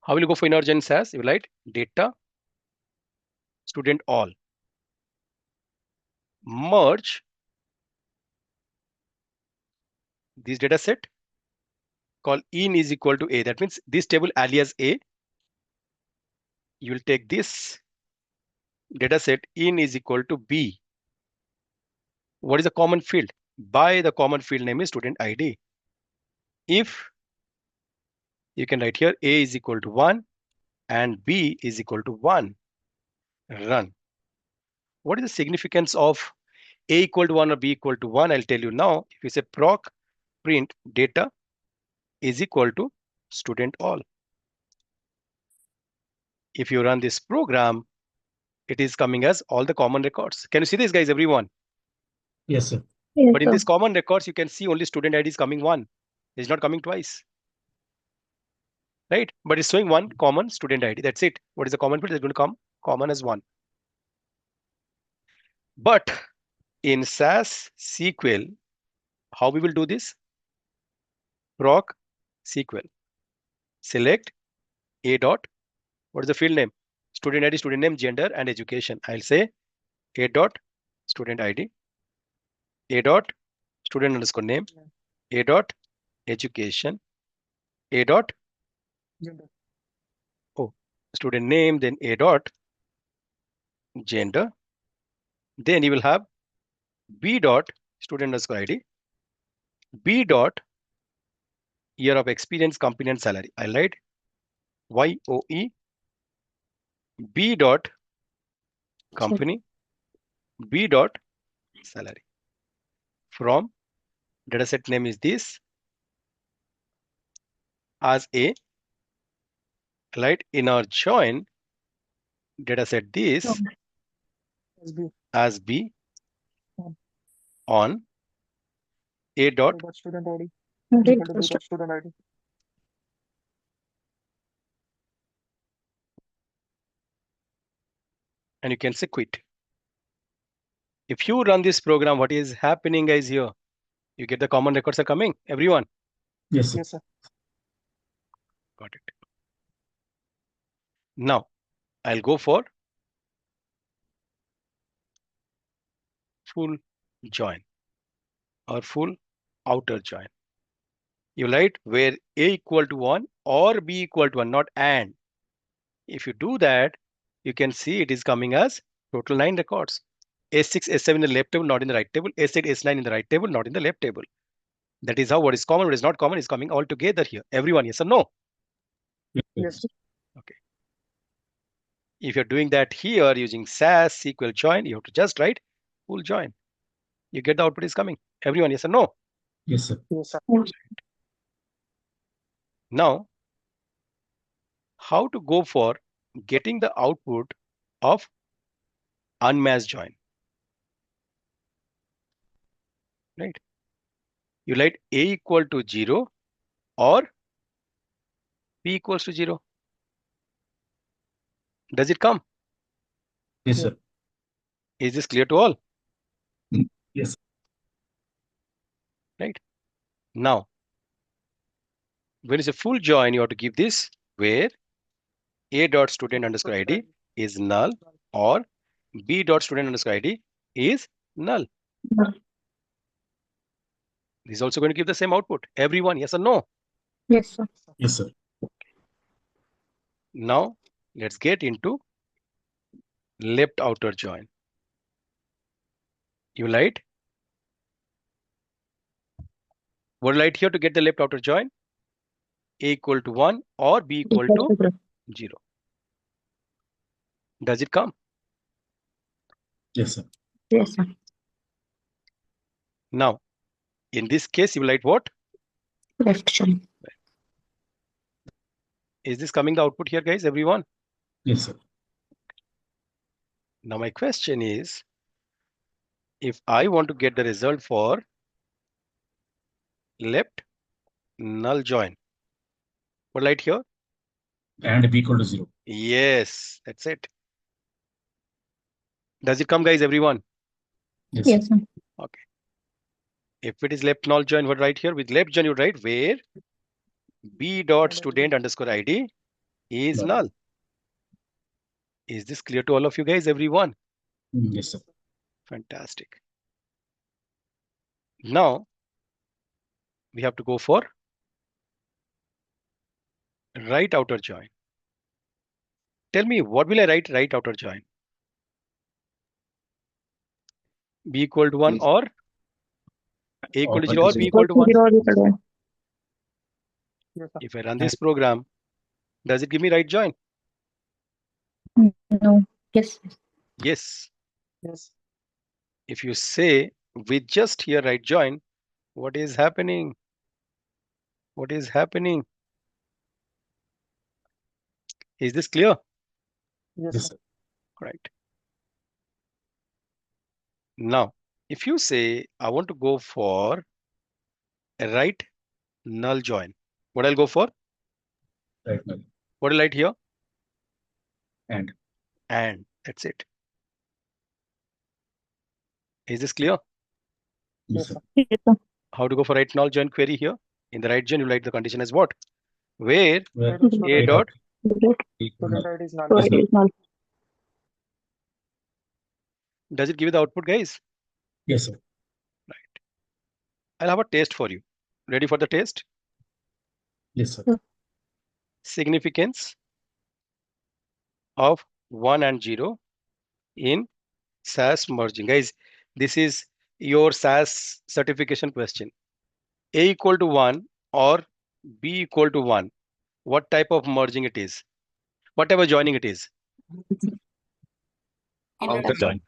How will you go for inner join SAS? You will write data student all. Merge this data set called in is equal to A. That means this table alias A. You will take this data set in is equal to B. What is the common field? By the common field name is student ID. If you can write here A is equal to 1 and B is equal to 1. Run. What is the significance of A equal to 1 or B equal to 1? I'll tell you now. If you say proc print data is equal to student all. If you run this program, it is coming as all the common records. Can you see this, guys, everyone?
Yes, sir.
Yes,
But in
sir.
this common records, you can see only student ID is coming 1. It's not coming twice. Right? But it's showing 1 common student ID. That's it. What is the common field? It's going to come common as 1. But in SAS SQL, how we will do this? Proc SQL. Select A dot. What is the field name? Student ID, student name, gender, and education. I'll say A dot student ID, A dot student underscore name, A dot education, A dot student name, then A dot gender. Then you will have B dot student underscore ID, B dot year of experience, company, and salary. I'll write YOE, B dot company, B dot salary. From dataset name is this as A. Right, inner join dataset this as B on A dot
student ID.
Great.
Student ID.
and you can say quit. If you run this program, what is happening, guys, here? You get the common records are coming, everyone.
Yes, sir.
Yes, sir.
Got it. Now I'll go for full join or full outer join. You write where A equal to 1 or B equal to 1, not and. If you do that, you can see it is coming as total 9 records. S6, S7 in the left table, not in the right table. S8, S9 in the right table, not in the left table. That is how what is common, what is not common is coming all together here. Everyone, yes or no?
Yes, sir.
Okay. If you're doing that here using SAS SQL join, you have to just write full join. You get the output is coming. Everyone, yes or no?
Yes, sir.
Yes, sir.
Now, how to go for getting the output of unmatched join? Right? You write A equal to 0 or B equals to 0. Does it come?
Yes, sir.
Is this clear to all?
Yes.
Right? Now, when it's a full join, you have to give this where A dot student underscore ID is null or B dot student underscore ID is null.
Null.
This is also going to give the same output. Everyone, yes or no?
Yes, sir.
Yes, sir.
Now, let's get into left outer join. You write what write here to get the left outer join? A equal to 1 or B equal to 0. Does it come?
Yes, sir.
Yes, sir.
Now, in this case, you will write what?
Left join.
Is this coming the output here, guys? Everyone?
Yes, sir.
Now, my question is, if I want to get the result for left null join. What light here?
And b equal to 0.
Yes, that's it. Does it come, guys, everyone?
Yes,
Yes,
sir.
sir.
Okay. If it is left null join, what right here? With left join, you write where b dot student underscore id is
Null.
null. Is this clear to all of you guys, everyone?
Yes, sir.
Fantastic. Now we have to go for right outer join. Tell me, what will I write right outer join? B equal to 1 or A equal to 0 or B equal to 1?
0 or equal to 1.
Yes, sir.
If I run this program, does it give me right join?
No. Yes.
Yes.
Yes.
If you say with just here right join, what is happening? What is happening? Is this clear?
Yes,
Yes,
sir.
sir.
Right. Now, if you say I want to go for a right null join, what I'll go for?
Right null.
What will I write here?
And
And that's it. Is this clear?
yes,
Yes,
sir.
sir.
Yes, sir.
How to go for right null join query here? In the right join, you write the condition as what? Where
Where
A dot
equal to null.
Student ID is null.
So
Yes,
it
sir.
is null.
does it give you the output, guys?
Yes, sir.
I'll have a test for you. Ready for the test?
Yes, sir.
Significance of 1 and 0 in SAS merging. Guys, this is your SAS certification question. A equal to 1 or B equal to 1. What type of merging it is? Whatever joining it is.
Outer join.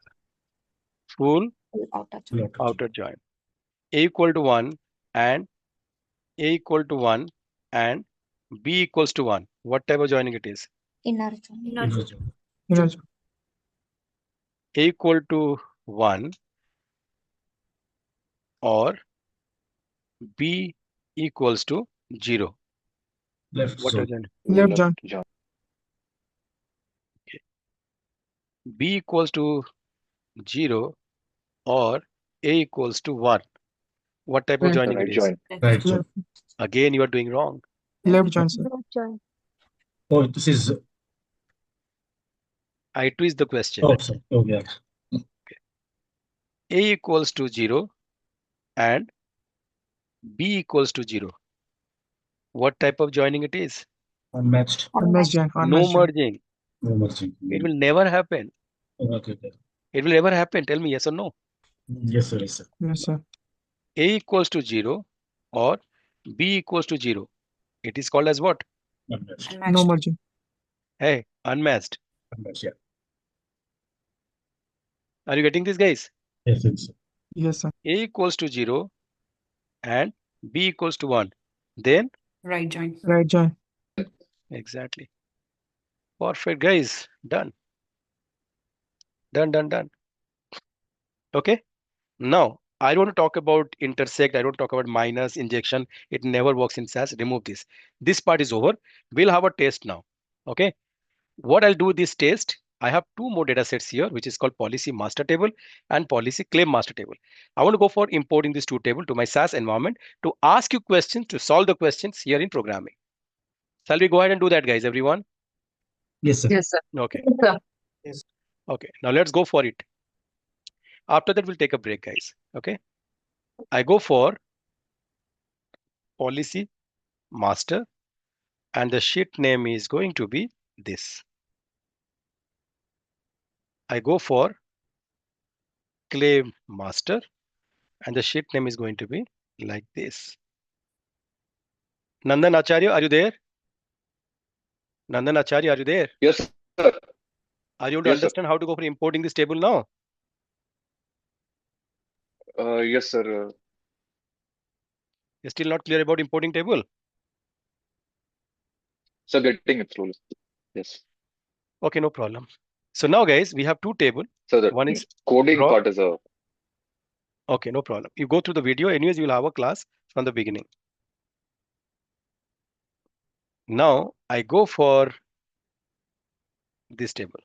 Full
Outer
Full outer join.
outer join. A equal to 1 and A equal to 1 and B equals to 1. What type of joining it is?
Inner join.
Inner join.
Inner join.
A equal to 1 or B equals to 0.
Left
What
zone.
is it?
Left join.
B equals to 0 or A equals to 1. What type of joining it is?
Right join.
Again, you are doing wrong.
Left join, sir.
Left join.
Oh, this is.
I twist the question.
Oh, sorry. Oh, yeah.
A equals to 0 and B equals to 0. What type of joining it is?
Unmatched.
Unmatched join.
No
Unmatched join.
merging.
No merging.
It will never happen.
Okay, okay.
It will never happen. Tell me yes or no.
Yes, sir. Yes, sir.
Yes, sir.
A equals to 0 or B equals to 0. It is called as what?
Unmatched.
No merging.
Hey, unmatched.
Unmatched, yeah.
Are you getting this, guys?
Yes, yes, sir.
Yes, sir.
A equals to 0 and B equals to 1. Then
Right join. Right join.
exactly. Perfect, guys. Done. Done, done, done. Okay. Now, I don't want to talk about intersect. I don't talk about minus injection. It never works in SAS. Remove this. This part is over. We'll have a test now. Okay. What I'll do with this test, I have two more data sets here, which is called policy master table and policy claim master table. I want to go for importing these two tables to my SAS environment to ask you questions, to solve the questions here in programming. Shall we go ahead and do that, guys, everyone?
Yes, sir.
Yes, sir.
Okay.
Yes, sir.
Okay. Now let's go for it. After that, we'll take a break, guys. Okay. I go for policy master and the sheet name is going to be this. I go for claim master and the sheet name is going to be like this. Nandan Acharya, are you there? Nandan Acharya, are you there?
Yes, sir.
Are you able to
Yes, sir.
understand how to go for importing this table now?
Yes, sir.
You're still not clear about importing table?
Sir, getting it slowly. Yes.
Okay, no problem. So now, guys, we have two tables.
So the
One is
coding
raw.
part is a
Okay, no problem. You go through the video. Anyways, you'll have a class from the beginning. Now I go for this table.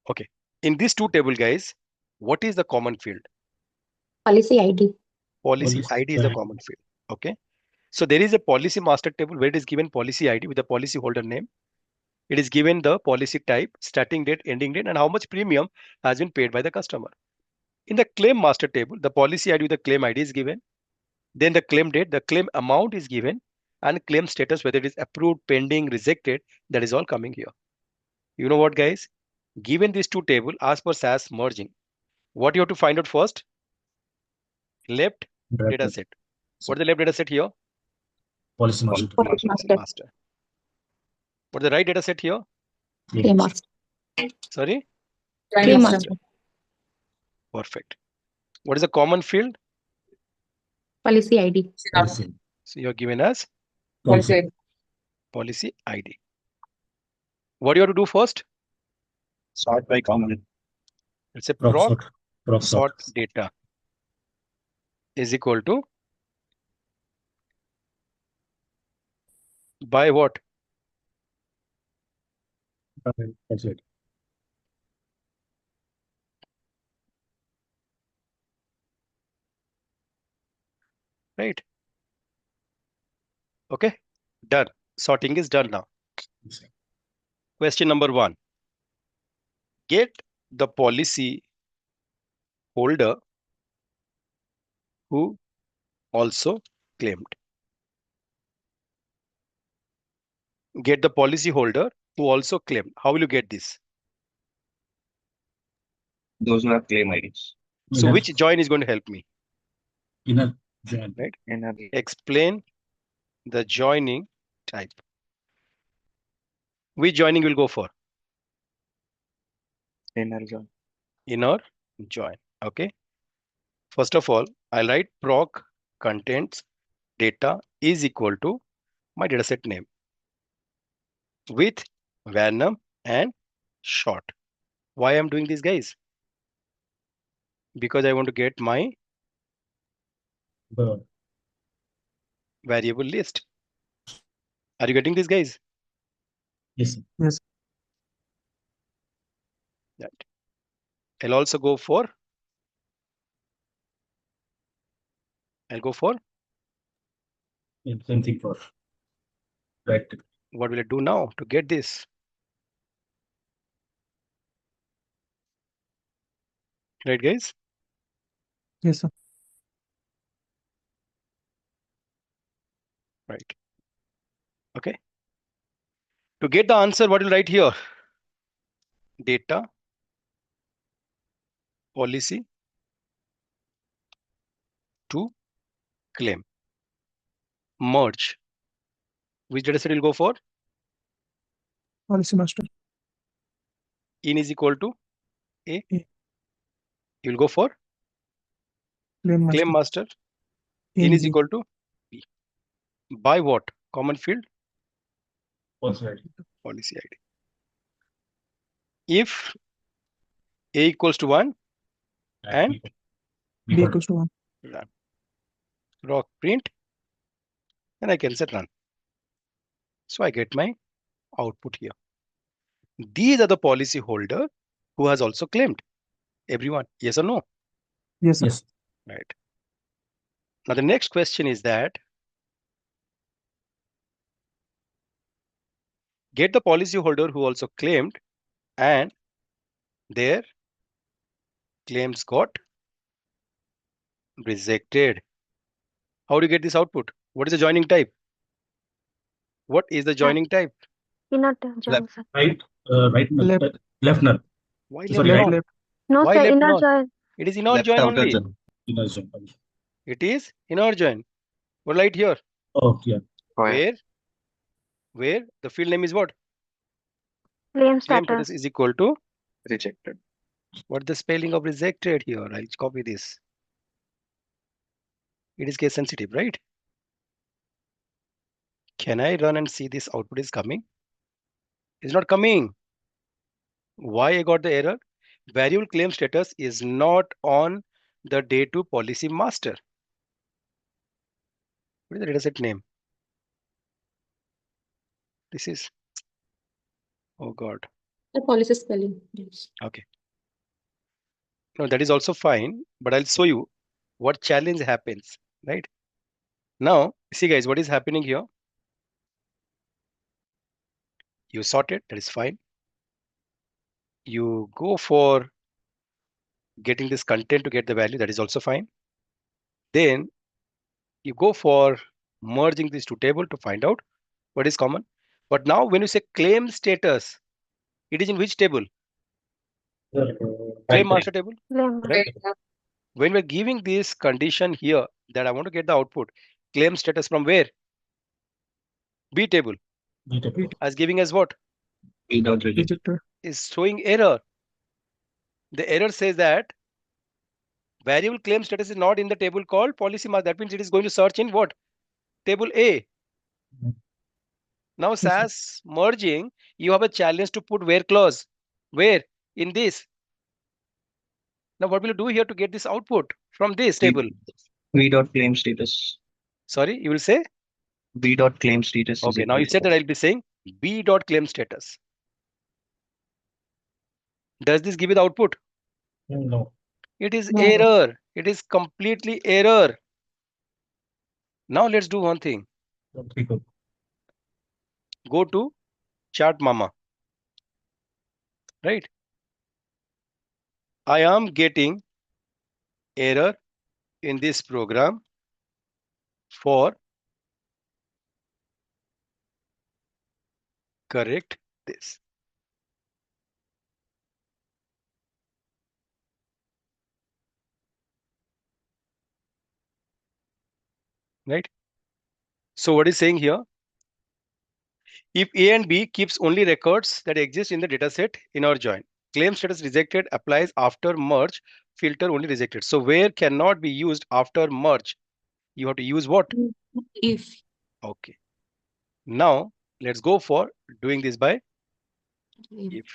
Okay. In these two table, guys, what is the common field?
Policy ID.
Policy
Policy
ID is the
ID.
common field. Okay. So there is a policy master table where it is given policy ID with the policy holder name. It is given the policy type, starting date, ending date, and how much premium has been paid by the customer. In the claim master table, the policy ID with the claim ID is given. Then the claim date, the claim amount is given, and claim status, whether it is approved, pending, rejected, that is all coming here. You know what, guys? Given these two tables, as per SAS merging, what you have to find out first? Left
Right.
data set. What is the left data set here?
Policy master.
Policy master.
Master. What is the right data set here?
Claim master.
Sorry?
Claim master.
Perfect. What is the common field?
Policy ID.
Policy.
So you're given as
Policy.
policy ID. What do you have to do first?
Sort by common.
It's a
Proc
proc
sort. Proc
sort
sort.
data is equal to by what?
That's it.
Right? Okay, done. Sorting is done now. Question number 1. Get the policy holder who also claimed. Get the policy holder who also claimed. How will you get this?
Those who have claim IDs.
So which join is going to help me?
Inner join.
Right?
Inner,
Explain the joining type. Which joining will go for?
inner join.
Inner join. Okay. First of all, I'll write proc contents data is equal to my dataset name with random and short. Why I'm doing this, guys? Because I want to get my
The
variable list. Are you getting this, guys?
yes.
Yes.
Right. I'll also go for
Same thing for right.
what will I do now to get this? Right, guys?
Yes, sir.
Right. Okay. To get the answer, what will write here? Data policy to claim. Merge. Which dataset will go for?
Policy master.
In is equal to A.
A.
You will go for
Claim master.
claim master.
In
In is
B.
equal to B. By what? Common field?
Also right.
Policy ID. If A equals to 1 and
B equals to 1.
run. Rock print, and I can set run. So I get my output here. These are the policy holder who has also claimed. Everyone, yes or no?
Yes, sir.
Yes.
Right. Now the next question is that get the policy holder who also claimed and their claims got rejected. How do you get this output? What is the joining type? What is the joining type?
Inner join, sir.
Right. Right.
Left.
Left null.
Why
Sorry,
left
Left,
null?
left.
No,
Why
sir,
left
inner
null?
join.
It is inner
Left
join
outer
only.
join.
Inner join.
It is inner join. What right here?
Oh yeah.
Where the field name is what?
Claim
Claim
status.
status is equal to
Rejected.
what the spelling of rejected here? I'll copy this. It is case sensitive, right? Can I run and see this output is coming? It's not coming. Why I got the error? variable claim status is not on the day 2 policy master. What is the dataset name? This is, oh God.
The policy spelling. Yes.
Okay. No, that is also fine, but I'll show you what challenge happens, right? Now, see guys, what is happening here? You sort it, that is fine. You go for getting this content to get the value, that is also fine. Then you go for merging these two tables to find out what is common. But now when you say claim status, it is in which table? Claim master table,
Claim
right? When we're giving this condition here that I want to get the output, claim status from where? B table. As giving us what?
B dot reject.
Rejected.
Is showing error. The error says that variable claim status is not in the table called policy master. That means it is going to search in what? Table A. Now SAS merging, you have a challenge to put where clause. Where? In this. Now what will you do here to get this output from this table?
B dot claim status.
Sorry, you will say?
B dot claim status. is
Okay, now you
equal
said that I'll be saying B dot claim status. Does this give you the output?
No.
It is
No.
error. It is completely error. Now let's do one thing. Go to chart mama. Right? I am getting error in this program for correct this. Right? So what is saying here? If A and B keeps only records that exist in the dataset in our join, claim status rejected applies after merge, filter only rejected. So where cannot be used after merge? You have to use what?
If.
Okay. Now let's go for doing this by
If.
if.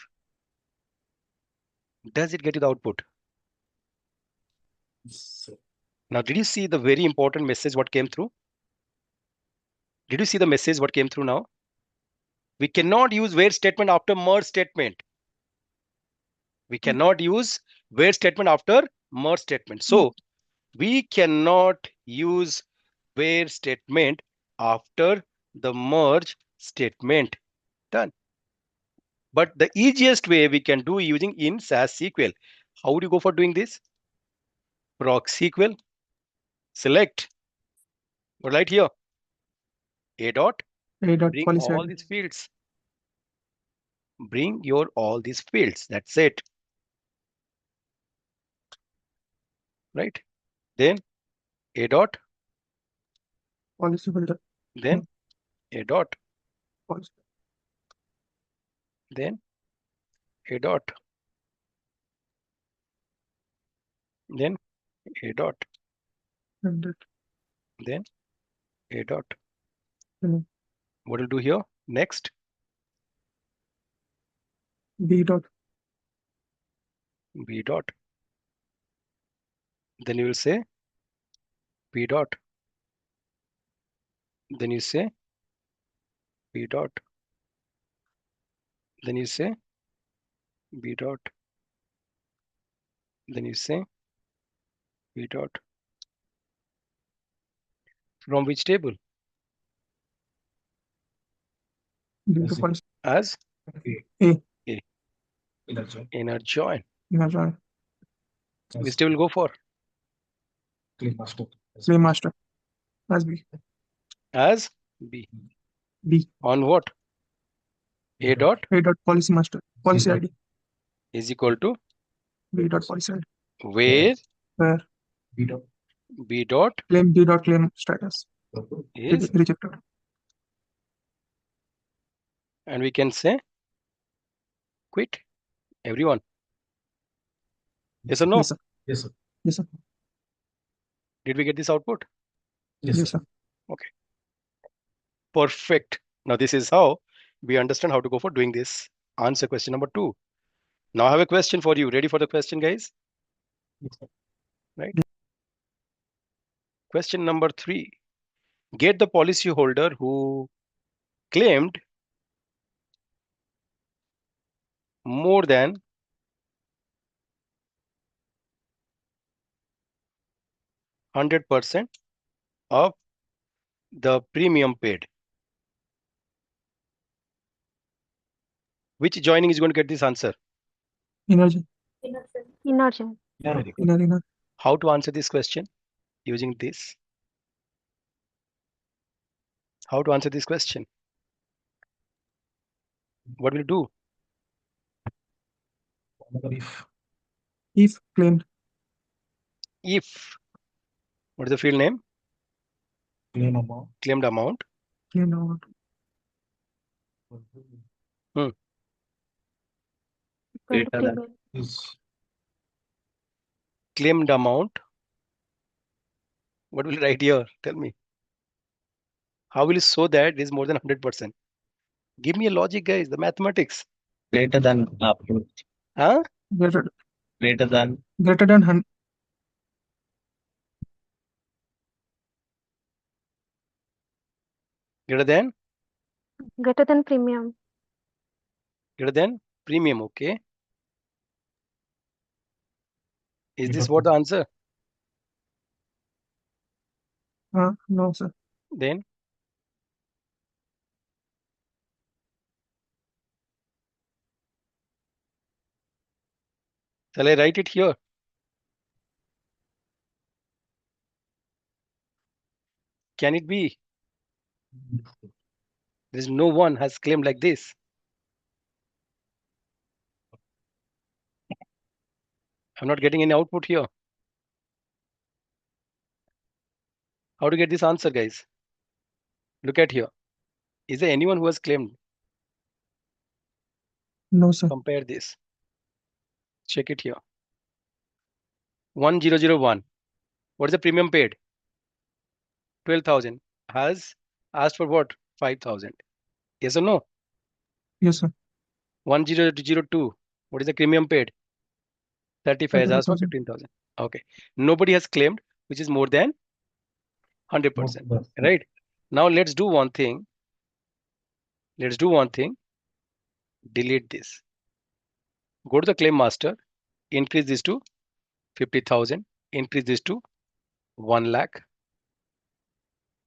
Does it get you the output? Now, did you see the very important message what came through? Did you see the message what came through now? We cannot use where statement after merge statement. We cannot use where statement after merge statement. So we cannot use where statement after the merge statement. Done. But the easiest way we can do using in SAS SQL. How would you go for doing this? Proc SQL. Select. Right here. A dot.
A dot
Bring
policy
all
ID.
these fields. Bring your all these fields. That's it. Right? Then A dot.
Policy filter.
Then A dot.
Policy.
Then A dot. Then A dot.
And that.
Then A dot.
Mhm.
What will do here? Next.
B dot.
B dot. Then you will say B dot. Then you say B dot. Then you say B dot. Then you say B dot. From which table?
B dot policy.
As
A.
A. Inner join.
Imagine.
Which table go for?
Claim master. As B.
As B.
B.
On what? A dot
A dot policy master. Policy ID.
is equal to
B dot policy ID.
where
Where
B dot
claim B dot claim status.
is,
Rejected.
and we can say quit. Everyone. Yes or no?
Yes, sir. Yes, sir. Yes, sir.
Did we get this output?
Yes, sir.
Okay. Perfect. Now this is how we understand how to go for doing this. Answer question number 2. Now I have a question for you. Ready for the question, guys?
Yes, sir.
Right. Question number 3. Get the policyholder who claimed more than 100% of the premium paid. Which joining is going to get this answer?
Inner join.
Inner join.
Yeah, very good.
Inner.
How to answer this question using this? How to answer this question? What will do?
Another if.
If claimed.
If. What is the field name?
Claim amount.
Claimed amount.
Claimed amount.
Greater than.
Premium.
Is
Claimed amount. What will you write here? Tell me. How will you show that it is more than 100%? Give me a logic, guys. The mathematics.
Greater than upload.
Huh?
Greater
Greater than.
than 100.
Greater than?
Greater than premium.
Greater than premium. Okay. Is
Bit
this
of
what the answer?
No, sir.
Then shall I write it here? Can it be? There is no one has claimed like this. I'm not getting any output here. How to get this answer, guys? Look at here. Is there anyone who has claimed?
No, sir.
Compare this. Check it here. 1001. What is the premium paid? 12,000. Has asked for what? 5,000. Yes or no?
Yes, sir.
1002. What is the premium paid? 35. Has asked for
35,000.
15,000. Okay. Nobody has claimed, which is more than 100%. Right? Now let's do one thing. Delete this. Go to the claim master. Increase this to 50,000. Increase this to 1 lakh.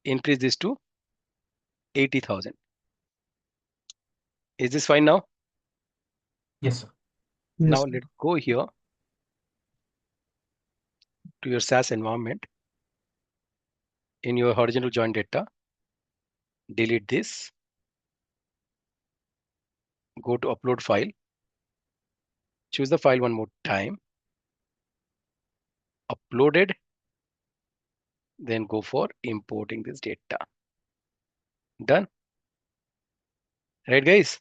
Increase this to 80,000. Is this fine now?
yes, sir.
Yes,
Now
sir.
let's go here to your SAS environment. In your horizontal join data, delete this. Go to upload file. Choose the file one more time. Uploaded. Then go for importing this data. Done. Right, guys?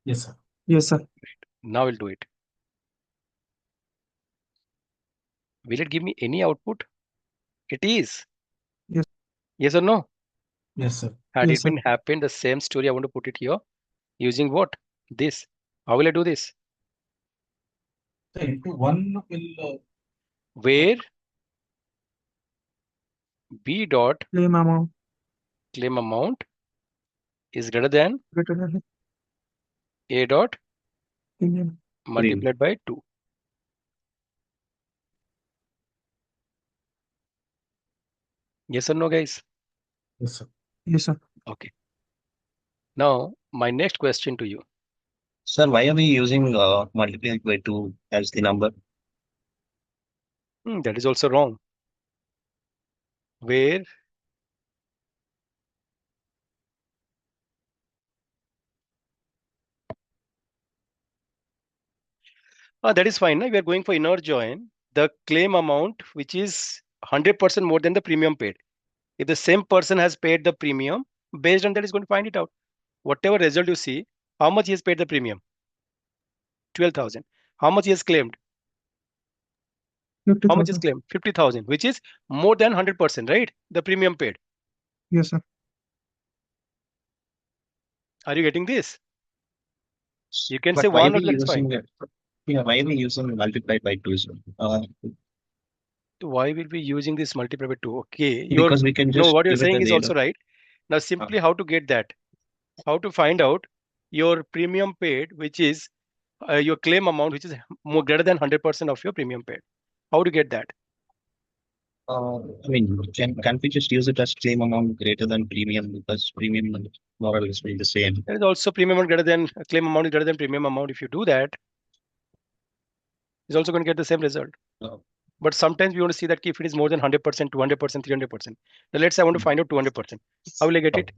Yes, sir.
Yes, sir.
Now we'll do it. Will it give me any output? It is.
Yes.
Yes or no?
Yes, sir.
Had
Yes,
it been happened the same story, I want to put it here using what? This. How will I do this?
So into one will
Where B dot
Claim amount.
claim amount is greater than
Greater than
A dot
premium.
multiplied by 2. Yes or no, guys?
yes, sir.
Yes, sir.
Okay. Now, my next question to you.
Sir, why are we using multiplied by 2 as the number?
That is also wrong. Where that is fine. We are going for inner join. The claim amount, which is 100% more than the premium paid. If the same person has paid the premium, based on that is going to find it out. Whatever result you see, how much he has paid the premium? 12,000. How much he has claimed? How much is
50,000.
claimed? 50,000, which is more than 100%, right? The premium paid.
Yes, sir.
Are you getting this? You can
But
say
why
one,
are
or
we
that's fine.
using why are we using multiplied by 2? So,
Why will be using this multiply by 2? Okay,
because we can
no,
just
what you're
give it
saying
a
is also
value.
right. Now, simply how to get that? How to find out your premium paid, which is your claim amount, which is more greater than 100% of your premium paid. How to get that?
I mean, can't we just use it as claim amount greater than premium, because premium more or less will be the same.
There is also premium amount greater than claim amount is greater than premium amount. If you do that, it's also going to get the same result.
Oh.
But sometimes we want to see that if it is more than 100%, 200%, 300%. Now let's say I want to find out 200%. How will I get it?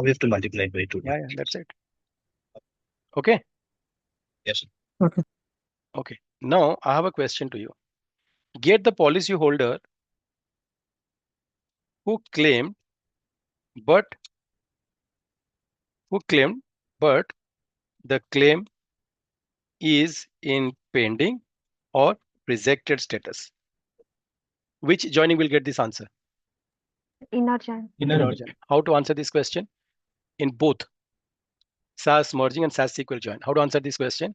We have to multiply by 2.
Yeah, that's it. Okay.
Yes.
Okay.
Okay. Now I have a question to you. Get the policy holder who claimed, but the claim is in pending or rejected status. Which joining will get this answer?
Inner join.
Inner
Join. How to answer this question? In both SAS merging and SAS SQL join. How to answer this question?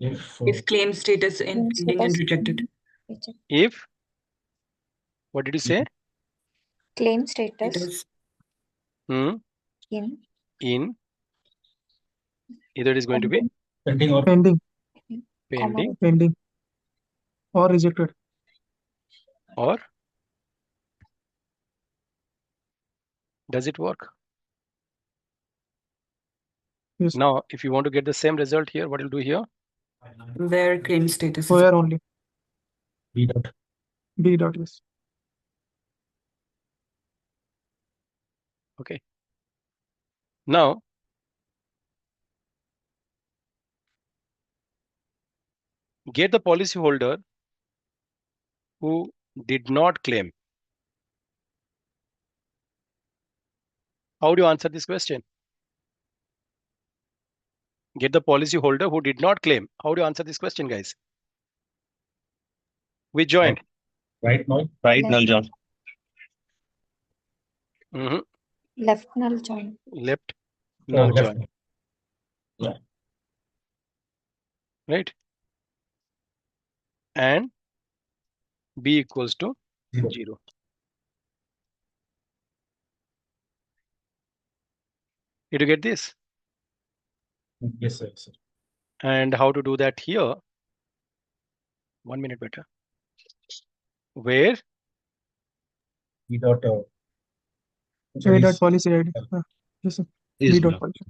If
claim status and pending and rejected.
If, what did you say?
Claim status
Hmm. In either it is going to be
pending or
Pending.
pending
Pending. Or rejected.
or does it work?
Yes.
Now, if you want to get the same result here, what you'll do here?
where claim status is
Where only?
B dot.
B dot, yes.
Okay. Now, get the policy holder who did not claim. How do you answer this question? Get the policy holder who did not claim. How do you answer this question, guys? We joined.
Right now.
Right, null join.
Mhm.
left null join.
Left null
left.
join.
Yeah.
Right? And B equals to 0. Did you get this?
Yes, sir. Yes, sir.
And how to do that here? 1 minute better. Where
B dot.
A dot policy ID. Yes, sir.
Is
B dot
null.
policy.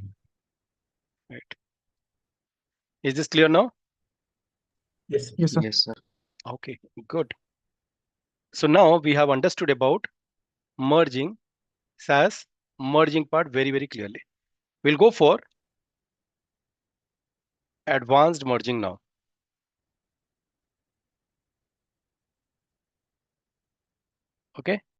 right? Is this clear now?
Yes.
Yes, sir.
Yes, sir.
Okay, good. So now we have understood about merging, SAS merging part very, very clearly. We'll go for advanced merging now. Okay.